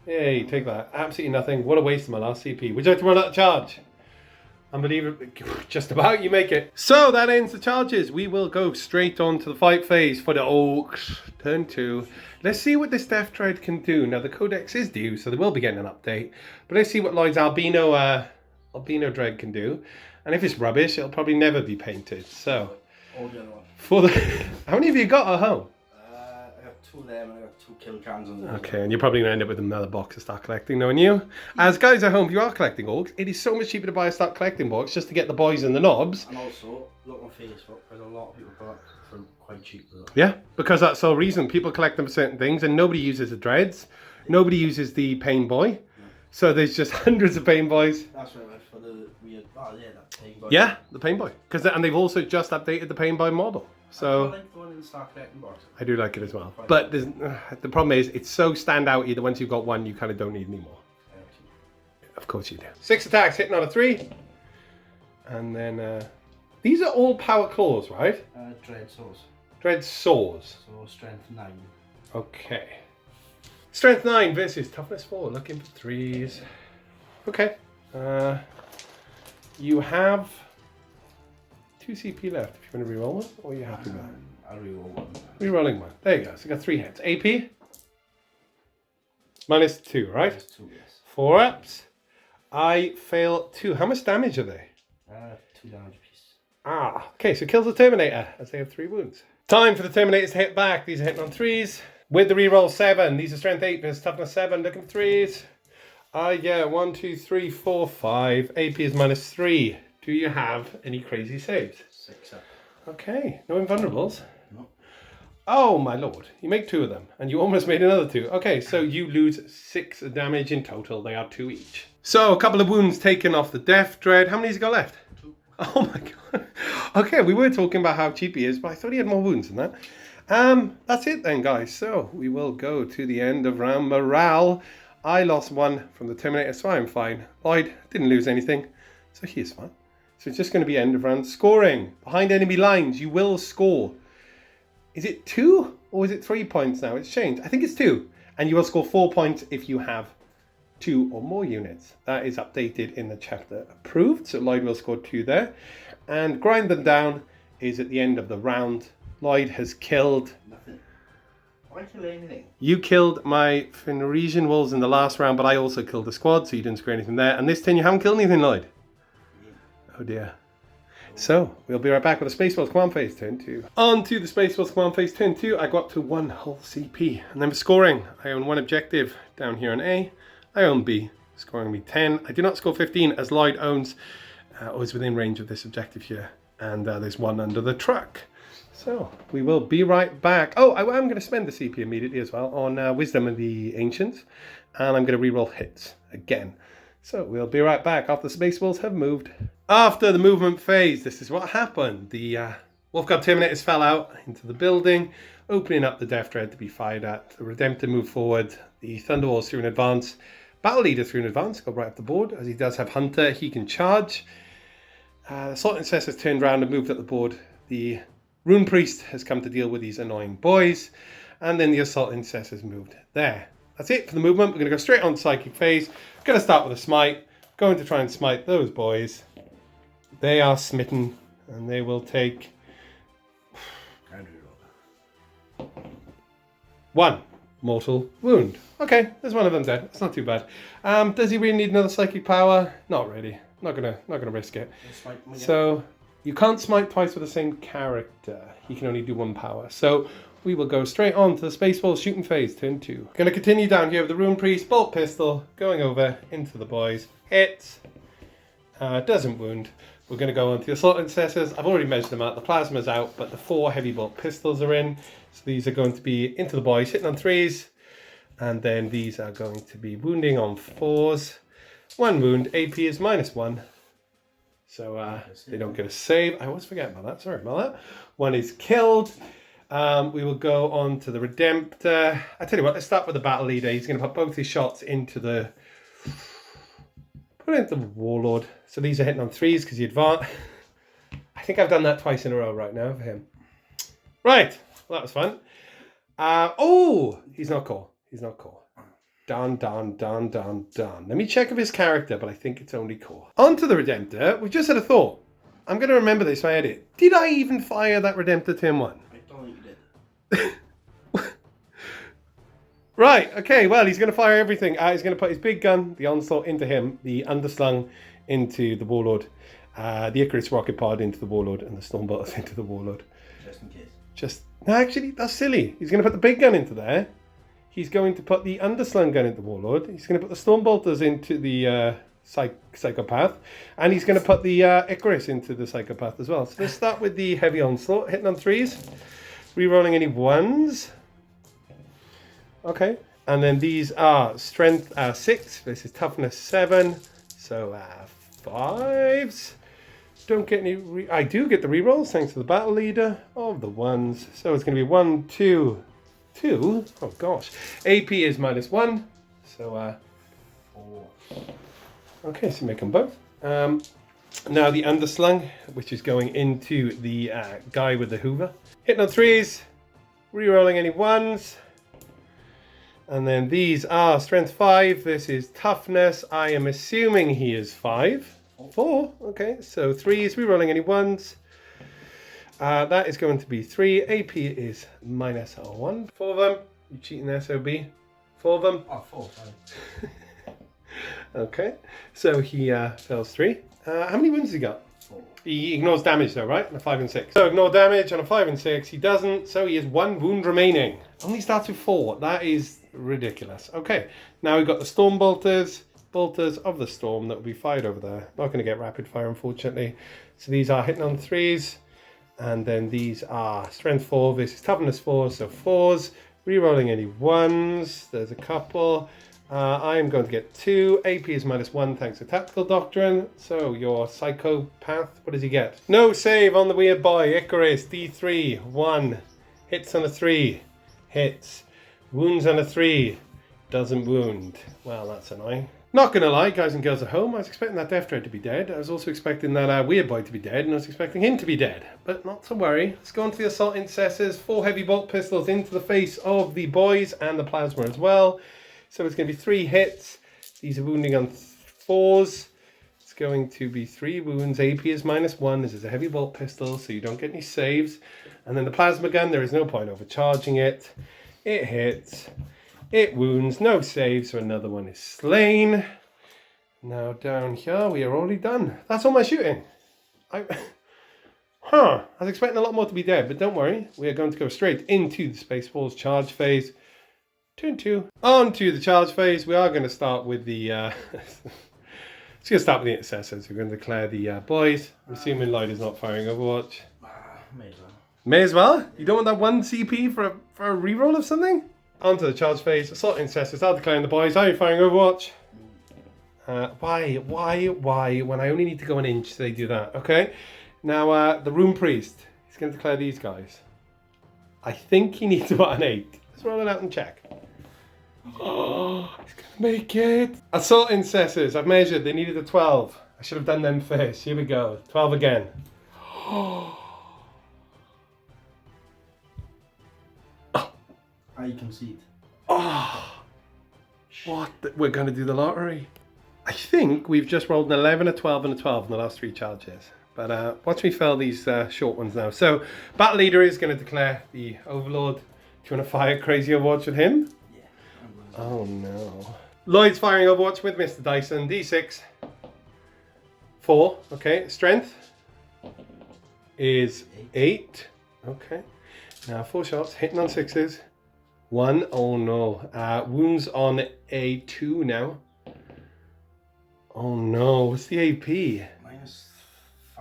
Yay, take that. Absolutely nothing. What a waste of my last CP. Would you like to run out of charge? Unbelievable. Just about, you make it. So that ends the charges. We will go straight on to the fight phase for the Orcs. Turn 2. Let's see what this Death Dread can do. Now the Codex is due, so they will be getting an update. But let's see what Lloyd's Albino Dread can do. And if it's rubbish, it'll probably never be painted. So, All the other one. for the... How many have you got at home? I got 2 of them and I got 2 kill cans on them. Okay, and you're probably going to end up with another box to start collecting, knowing you. As guys at home, if you are collecting Orcs, it is so much cheaper to buy a start collecting box just to get the boys and the knobs. And also, look on Facebook, because a lot of people collect for quite cheap. Yeah, because that's the whole reason. People collect them for certain things, and nobody uses the dreads. Nobody uses the Pain Boy. Yeah. So there's just hundreds of Pain Boys. That's why I went for the weird... Oh, yeah, that Pain Boy. Yeah, the Pain Boy. And they've also just updated the Pain Boy model. So I like the one in the Star Collecting box. I do like it as well. But the problem is, it's so standout that once you've got one, you kind of don't need any more. Of course you do. 6 attacks, hitting on a 3. And then, these are all power claws, right? Dread Saws. Dread Saws. So, strength 9. Okay. Strength 9 versus toughness 4, looking for 3s. Okay. You have 2 CP left if you want to reroll one, or are you happy with that? I'll reroll one. Rerolling one. There you go. So you got 3 hits. AP? -2, right? -2, yes. 4 ups. I fail 2. How much damage are they? 2 damage apiece. Okay, so kills the Terminator as they have 3 wounds. Time for the Terminators to hit back. These are hitting on 3s. With the reroll 7, these are strength 8 versus toughness 7, looking for 3s. Yeah, 1, 2, 3, 4, 5. AP is -3. Do you have any crazy saves? 6 up. Okay, no invulnerables. No. Oh my lord, you make 2 of them, and you almost made another 2. Okay, so you lose 6 damage in total. They are 2 each. So a couple of wounds taken off the Death Dread. How many's he got left? 2. Oh my god. Okay, we were talking about how cheap he is, but I thought he had more wounds than that. That's it then, guys. So we will go to the end of round morale. I lost 1 from the Terminator, so I'm fine. Lloyd didn't lose anything, so he is fine. So it's just going to be end of round scoring. Behind enemy lines, you will score. Is it 2 or is it 3 points now? It's changed. I think it's 2. And you will score 4 points if you have 2 or more units. That is updated in the chapter approved. So Lloyd will score 2 there. And grind them down is at the end of the round. Lloyd has killed... Nothing. Why kill anything? You killed my Fenrisian wolves in the last round, but I also killed the squad, so you didn't score anything there. And this turn you haven't killed anything, Lloyd. Oh dear. So, we'll be right back with the Spaceball Command Phase turn 2. On to the Spaceball Command Phase turn 2, I got up to 1 whole CP. And then for scoring, I own 1 objective down here on A. I own B, scoring me 10. I do not score 15 as Lloyd owns, or is within range of this objective here. And there's 1 under the truck. So, we will be right back. Oh, I am going to spend the CP immediately as well on Wisdom of the Ancients. And I'm going to reroll hits again. So, we'll be right back after the Spaceballs have moved. After the movement phase, this is what happened. The Wolfguard Terminators fell out into the building, opening up the Death Dread to be fired at. The Redemptor moved forward. The Thunderwalls through in advance. Battle Leader through in advance, got right up the board. As he does have Hunter, he can charge. The Assault Intercessors turned around and moved up the board. The Rune Priest has come to deal with these annoying boys. And then the Assault Intercessors moved there. That's it for the movement. We're going to go straight on to Psychic Phase. Going to start with a Smite. Going to try and smite those boys. They are smitten. And they will take 1 mortal wound. Okay, there's one of them dead. It's not too bad. Does he really need another psychic power? Not really. Not gonna risk it. So you can't smite twice with the same character. He can only do 1 power. So we will go straight on to the Spaceball Shooting Phase, turn 2. Going to continue down here with the Rune Priest, bolt pistol, going over into the boys. Hits. Doesn't wound. We're going to go on to the Assault Intercessors. I've already measured them out. The Plasma's out, but the 4 heavy bolt pistols are in. So these are going to be into the boys, hitting on 3s. And then these are going to be wounding on 4s. 1 wound. AP is -1. So they don't get a save. I always forget about that. Sorry about that. 1 is killed. We will go on to the Redemptor. I tell you what, let's start with the Battle Leader. He's going to put both his shots into the... Put it into the Warlord. So these are hitting on 3s because he advanced. I think I've done that twice in a row right now for him. Right. Well, that was fun. Oh! He's not core. He's not core. Done. Let me check of his character, but I think it's only core. On to the Redemptor. We've just had a thought. I'm going to remember this when I edit. Did I even fire that Redemptor turn 1? I don't think you did. Right, okay, well, he's going to fire everything. He's going to put his big gun, the Onslaught, into him, the Underslung into the Warlord, the Icarus Rocket Pod into the Warlord, and the Stormbolters into the Warlord. Just in case. No, actually, that's silly. He's going to put the big gun into there. He's going to put the Underslung gun into the Warlord. He's going to put the Stormbolters into the Psychopath. And he's going to put the Icarus into the Psychopath as well. So let's start with the Heavy Onslaught, hitting on 3s. Rerolling any 1s. Okay, and then these are Strength 6, this is Toughness 7, so 5s. Don't get any, I do get the rerolls thanks to the Battle Leader of the 1s. So it's going to be 1, 2, 2, oh gosh. AP is -1, so 4. Okay, so make them both. Now the Underslung, which is going into the guy with the Hoover. Hitting on 3s, rerolling any 1s. And then these are Strength 5. This is Toughness. I am assuming he is 5. 4. Okay, so 3s. Rerolling any 1s. That is going to be 3. AP is -1. 4 of them. You cheating SOB. 4 of them. Oh, 4, sorry. Okay, so he fails 3. How many wounds has he got? 4. He ignores damage though, right? On a 5 and 6. So ignore damage on a 5 and 6. He doesn't, so he has 1 wound remaining. Only starts with 4. That is ridiculous. Okay, now we've got the Stormbolters. Bolters of the Storm that will be fired over there. Not going to get rapid fire, unfortunately. So these are hitting on 3s. And then these are Strength 4. This is Toughness 4, so 4s. Rerolling any 1s. There's a couple. I am going to get 2. AP is -1 thanks to Tactical Doctrine. So your Psychopath, what does he get? No save on the weird boy. Icarus, D3, 1. Hits on a 3. Hits. Wounds on a 3. Doesn't wound. Well, that's annoying. Not going to lie, guys and girls at home, I was expecting that Death Dread to be dead. I was also expecting that weird boy to be dead, and I was expecting him to be dead. But not to worry. Let's go on to the Assault Intercessors. 4 heavy bolt pistols into the face of the boys and the Plasma as well. So it's going to be 3 hits. These are wounding on 4s. It's going to be 3 wounds. AP is -1. This is a heavy bolt pistol, so you don't get any saves. And then the Plasma gun, there is no point overcharging it. It hits. It wounds. No saves, so another one is slain. Now down here, we are already done. That's all my shooting. I was expecting a lot more to be dead, but don't worry. We are going to go straight into the Spaceball's charge phase. Turn 2. On to the charge phase. We are going to start with the... Let's going to start with the Intercessors. We're going to declare the boys. I'm assuming Lloyd is not firing Overwatch. May as well. May as well? You don't want that 1 CP for a reroll of something? On to the charge phase. Assault Intercessors are declaring the boys. Are you firing Overwatch? Why? When I only need to go an inch, they do that. Okay. Now, the Rune Priest. He's going to declare these guys. I think he needs about an 8. Let's roll it out and check. Oh, he's going to make it. Assault Incessors. I've measured. They needed a 12. I should have done them first. Here we go. 12 again. I concede. Oh, what? We're going to do the lottery. I think we've just rolled an 11, a 12, and a 12 in the last 3 charges. But watch me fill these short ones now. So, Battle Leader is going to declare the Overlord. Do you want to fire Crazy Overwatch with him? Yeah. Oh no. Lloyd's firing Overwatch with Mr. Dyson. D6. 4. Okay. Strength is 8. Okay. Now 4 shots. Hitting on 6s. 1. Oh no. Wounds on a 2 now. Oh no. What's the AP? -5.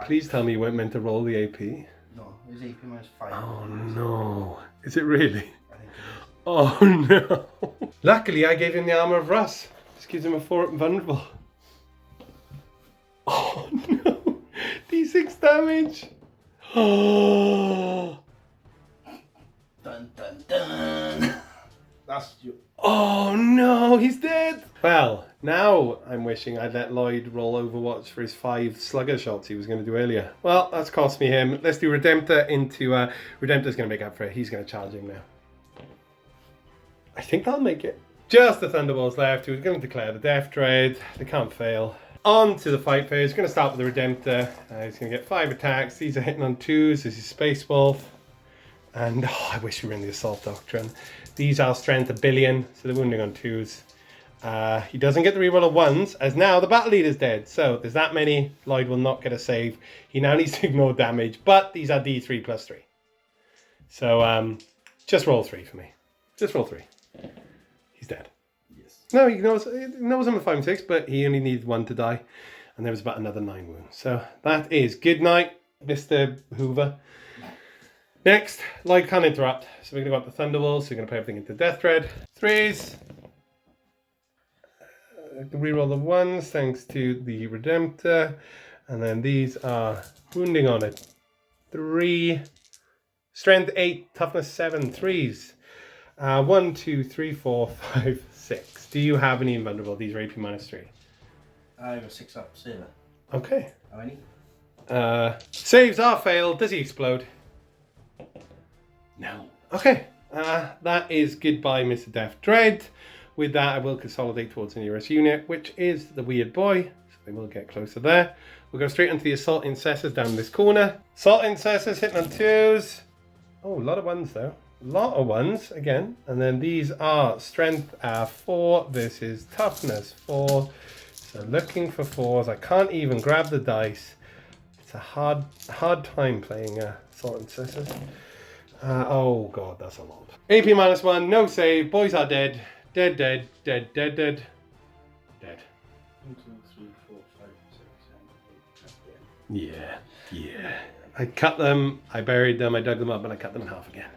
Please tell me you weren't meant to roll the AP. No, it was AP -5. Oh no. Is it really? I think it is. Oh no. Luckily I gave him the Armour of Rust. Just gives him a 4 vulnerable. Oh no. D6 damage. Oh. Dun dun dun. That's you. Oh no, he's dead. Well, now I'm wishing I'd let Lloyd roll Overwatch for his 5 slugger shots he was going to do earlier. Well, that's cost me him. Let's do Redemptor into... Redemptor's going to make up for it. He's going to charge him now. I think that'll make it. Just the Thunderbolts left, who's going to declare the Death Dread. They can't fail. On to the fight phase. He's going to start with the Redemptor. He's going to get 5 attacks. These are hitting on 2s. This is Spaceball. And I wish we were in the Assault Doctrine. These are strength 1 billion, so they're wounding on 2s. He doesn't get the reroll of 1s, as now the Battle Leader's dead. So there's that many. Lloyd will not get a save. He now needs to ignore damage, but these are D3 plus 3. So just roll 3 for me. Just roll 3. He's dead. Yes. No, he knows him at 5 and 6, but he only needs 1 to die. And there was about another 9 wounds. So that is good night, Mr. Hoover. Next, Lloyd can't interrupt. So we're going to go up the Thunderbolts. So we're going to put everything into Death Dread. 3s. Reroll the 1s thanks to the Redemptor. And then these are wounding on it. 3. Strength 8. Toughness 7. 3s. 1, 2, 3, 4, 5, 6. Do you have any invulnerable? These are AP -3. I have a 6-up sailor. Okay. How many? Saves are failed. Does he explode? No. Okay. That is goodbye, Mr. Death Dread. With that, I will consolidate towards the nearest unit, which is the Weird Boy. So they will get closer there. We'll go straight into the Assault Incessors down this corner. Assault Incessors hitting on 2s. Oh, a lot of 1s though. A lot of 1s again. And then these are Strength 4. This is Toughness 4. So looking for 4s. I can't even grab the dice. It's a hard time playing Assault Incessors. Oh god, that's a lot. AP -1, no save. Boys are dead. Dead. 1, 2, 3, 4, 5, 6, 7, 8, 9, 10. Yeah. I cut them, I buried them, I dug them up, and I cut them in half again.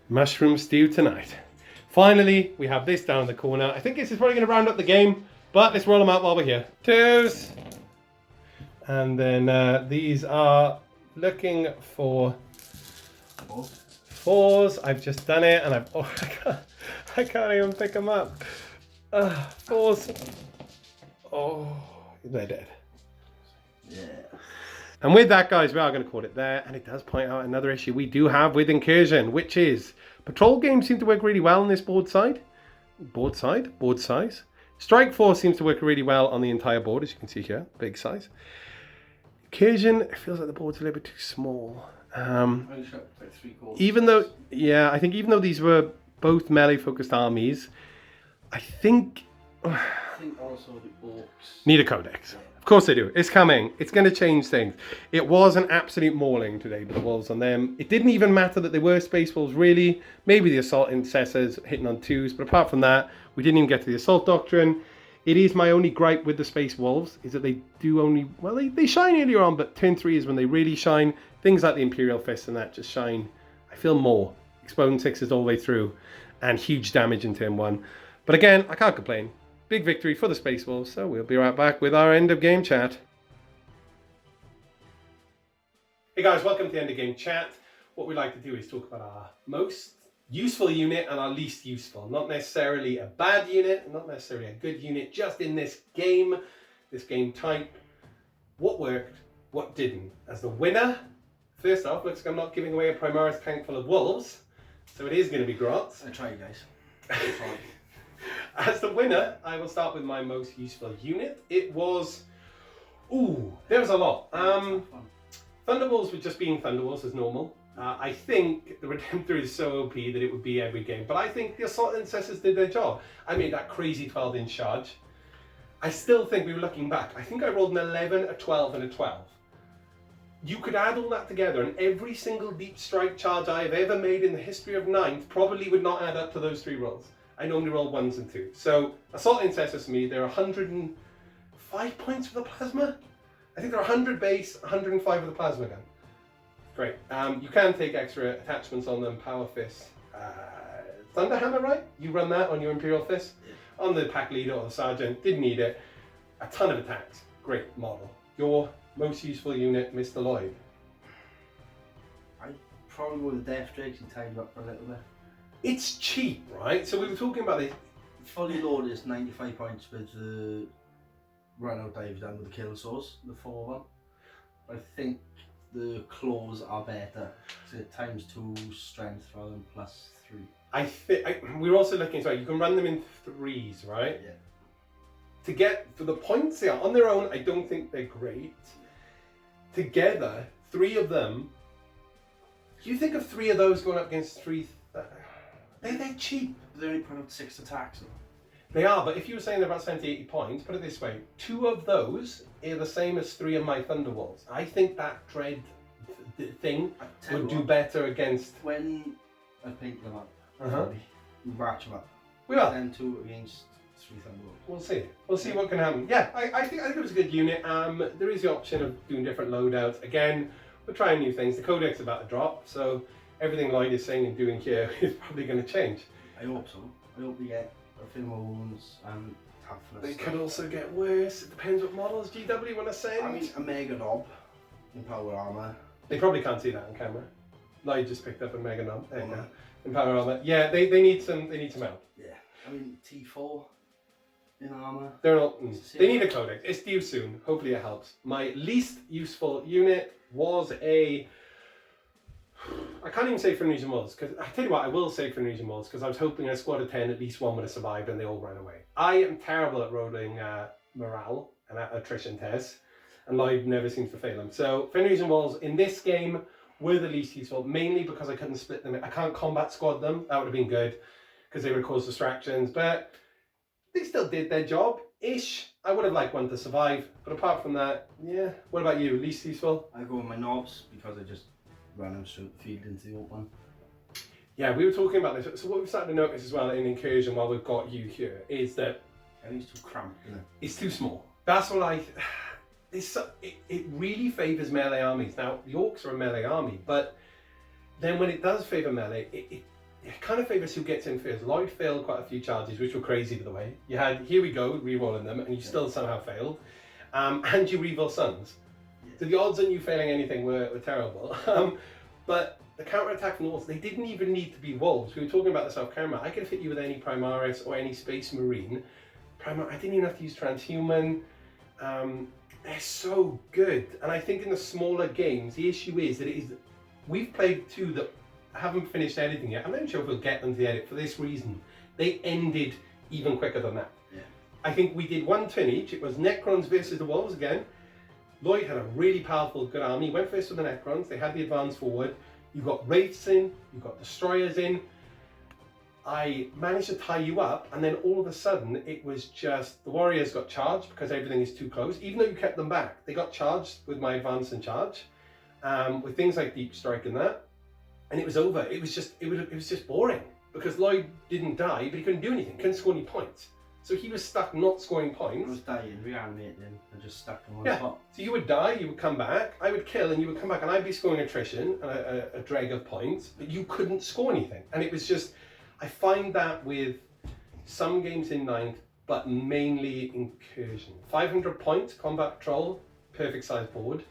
Mushroom stew tonight. Finally, we have this down in the corner. I think this is probably going to round up the game, but let's roll them out while we're here. 2s. And then these are looking for 4s. I've just done it, and I can't even pick them up. 4s. Oh, they're dead. Yeah. And with that, guys, we are going to call it there. And it does point out another issue we do have with Incursion, which is patrol games seem to work really well on this board side. Board size. Strike Force seems to work really well on the entire board, as you can see here. Big size. Incursion, it feels like the board's a little bit too small. Even though these were both melee focused armies, I think also the Orcs need a codex. Of course they do. It's coming. It's going to change things. It was an absolute mauling today with the wolves on them. It didn't even matter that they were space wolves, really. Maybe the Assault Incessors hitting on 2s, but apart from that, we didn't even get to the Assault Doctrine. It is my only gripe with the Space Wolves, is that they do only... Well, they shine earlier on, but turn 3 is when they really shine. Things like the Imperial Fist and that just shine, I feel, more. Exploding 6s all the way through, and huge damage in turn 1. But again, I can't complain. Big victory for the Space Wolves, so we'll be right back with our end of game chat. Hey guys, welcome to the End of Game Chat. What we like to do is talk about our most useful unit and our least useful. Not necessarily a bad unit, not necessarily a good unit, just in this game type, what worked, what didn't. As the winner, first off, looks like I'm not giving away a Primaris tank full of wolves, so it is going to be Grots. I tried, guys. Sorry. As the winner, I will start with my most useful unit. It was, there was a lot. Thunderwolves were just being Thunderwolves as normal. I think the Redemptor is so OP that it would be every game, but I think the Assault Ancestors did their job. I made that crazy 12-inch charge. I still think we were looking back. I think I rolled an 11, a 12, and a 12. You could add all that together, and every single deep strike charge I have ever made in the history of Ninth probably would not add up to those 3 rolls. I normally roll 1s and 2s. So Assault Ancestors for me, they're 105 points for the Plasma. I think they're 100 base, 105 with the Plasma gun. Great. You can take extra attachments on them. Power Fist, Thunderhammer, right? You run that on your Imperial Fist. Yeah. On the pack leader or the sergeant, didn't need it. A ton of attacks. Great model. Your most useful unit, Mr. Lloyd. I probably go with the Death Drakes. He tied up for a little bit. It's cheap, right? So we were talking about it. Fully loaded is 95 points with the run out dive done with the kill source, the 4 of them. I think the claws are better. So times 2 strength rather than plus 3. I think we're also looking as well. You can run them in 3s, right? Yeah. To get for the points they are on their own, I don't think they're great. Together, 3 of them. Do you think of 3 of those going up against 3? They're cheap. They only put out 6 attacks. They are, but if you were saying they're about 70, 80 points, put it this way: 2 of those are the same as 3 of my Thunderwolves. I think that dread thing would do better against. When I paint them up, we match them up. We will. Then 2 against 3 Thunderwolves. We'll see. We'll see what can happen. Yeah, I think it was a good unit. There is the option of doing different loadouts. Again, we're trying new things. The codex is about to drop, so everything Lloyd is saying and doing here is probably going to change. I hope so. I hope we get a few more wounds and toughness. They could also get worse. It depends what models GW want to send. I mean, a Mega Knob in Power Armor. They probably can't see that on camera. Lloyd just picked up a Mega Knob. There you go. In Power Armor. Yeah, they need some help. Yeah. I mean, T4 in armor. They're not. They need a codex. It's due soon. Hopefully it helps. My least useful unit was a. I can't even say Fenrisian Wolves, because I tell you what, I will say Fenrisian Wolves, because I was hoping a squad of 10, at least one would have survived, and they all ran away. I am terrible at rolling morale and attrition tests, and Lloyd never seems to fail them. So Fenrisian Wolves in this game were the least useful, mainly because I couldn't split them. I can't combat squad them. That would have been good, because they would cause distractions, but they still did their job-ish. I would have liked one to survive, but apart from that, yeah. What about you? Least useful? I go with my knobs, because I just ran them straight feed into the open. Yeah, we were talking about this. So what we've started to notice as well in Incursion while we've got you here is that it's too cramped, isn't it? It's too small. That's what it really favours melee armies. Now, the Orcs are a melee army, but then when it does favour melee, it kind of favours who gets in first. Lloyd failed quite a few charges, which were crazy, by the way. You had, here we go, re-rolling them, and you still somehow failed. And you re-roll Suns. So the odds on you failing anything were terrible. But the counter-attack from the Wolves, they didn't even need to be Wolves. We were talking about this off camera. I could have hit you with any Primaris or any Space Marine. I didn't even have to use Transhuman. They're so good. And I think in the smaller games, the issue is that we've played 2 that haven't finished editing yet. I'm not even sure if we'll get them to the edit for this reason. They ended even quicker than that. Yeah. I think we did 1 turn each. It was Necrons versus the Wolves again. Lloyd had a really powerful, good army. He went first with the Necrons. They had the advance forward. You got Wraiths in. You got Destroyers in. I managed to tie you up, and then all of a sudden, it was just the Warriors got charged because everything is too close. Even though you kept them back, they got charged with my advance and charge, with things like Deep Strike and that, and it was over. It was just boring because Lloyd didn't die, but he couldn't do anything. Couldn't score any points. So he was stuck not scoring points. I was dying, reanimating, and just stuck in one spot. So you would die, you would come back, I would kill, and you would come back, and I'd be scoring attrition, and a drag of points, but you couldn't score anything. And it was just, I find that with some games in 9th, but mainly Incursion. 500 points, combat patrol, perfect size board.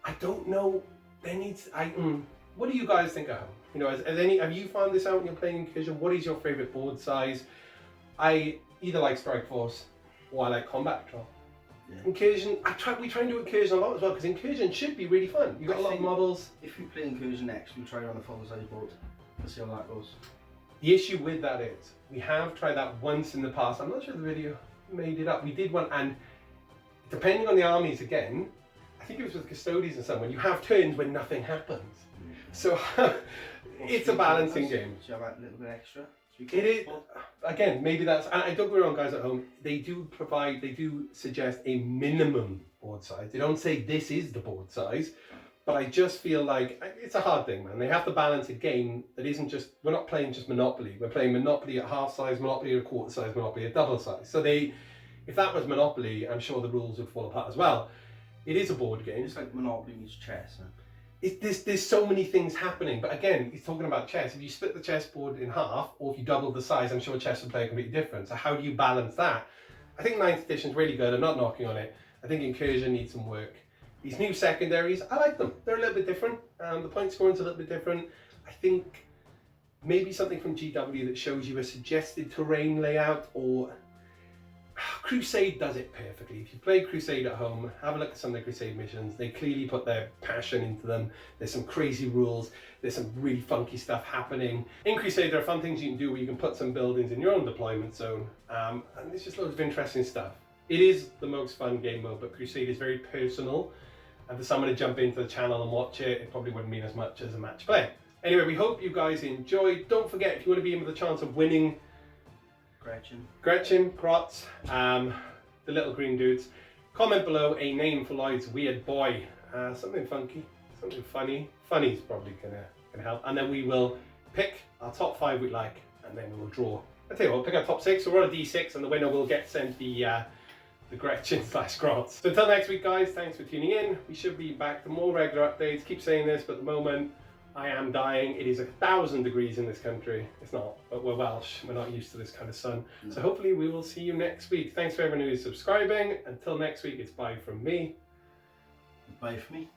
I don't know What do you guys think at home? You know, have you found this out when you're playing Incursion? What is your favourite board size? I either like Strike Force or I like Combat Patrol. Yeah. Incursion, we try and do Incursion a lot as well because Incursion should be really fun. You've got a lot of models. If we play Incursion next, we'll try it on a full-size board. We'll see how that goes. The issue with that is, we have tried that once in the past. I'm not sure the video made it up. We did one, and depending on the armies again, I think it was with Custodians and someone, you have turns when nothing happens. So it's a balancing game. Do you have that little bit extra? It is, again, maybe that's, I don't get me wrong guys at home, they do suggest a minimum board size. They don't say this is the board size, but I just feel like it's a hard thing, man. They have to balance a game that isn't just, we're not playing just Monopoly. We're playing Monopoly at half size, Monopoly at a quarter size, Monopoly at double size. So if that was Monopoly, I'm sure the rules would fall apart as well. It is a board game. It's like Monopoly meets chess. Huh? There's so many things happening, but again, he's talking about chess. If you split the chessboard in half, or if you double the size, I'm sure chess would play completely different. So how do you balance that? I think 9th edition is really good. I'm not knocking on it. I think Incursion needs some work. These new secondaries, I like them. They're a little bit different. The point scoring's a little bit different. I think maybe something from GW that shows you a suggested terrain layout, or Crusade does it perfectly. If you play Crusade at home, have a look at some of the Crusade missions. They clearly put their passion into them. There's some crazy rules. There's some really funky stuff happening. In Crusade, there are fun things you can do where you can put some buildings in your own deployment zone. And there's just loads of interesting stuff. It is the most fun game mode, but Crusade is very personal. And for someone to jump into the channel and watch it, it probably wouldn't mean as much as a match play. Anyway, we hope you guys enjoyed. Don't forget, if you want to be in with a chance of winning Gretchen, Krotz, the little green dudes, comment below a name for Lloyd's weird boy. Something funky, something funny. Funny's probably gonna help. And then we will pick our top 5 we like, and then we will draw. I tell you what, pick our top 6. So we're on a D6, and the winner will get sent the Gretchen / Krotz. So until next week, guys, thanks for tuning in. We should be back to more regular updates. Keep saying this, but at the moment, I am dying. It is 1,000 degrees in this country. It's not, but we're Welsh. We're not used to this kind of sun. No. So hopefully we will see you next week. Thanks for everyone who's subscribing. Until next week, it's bye from me. Bye from me.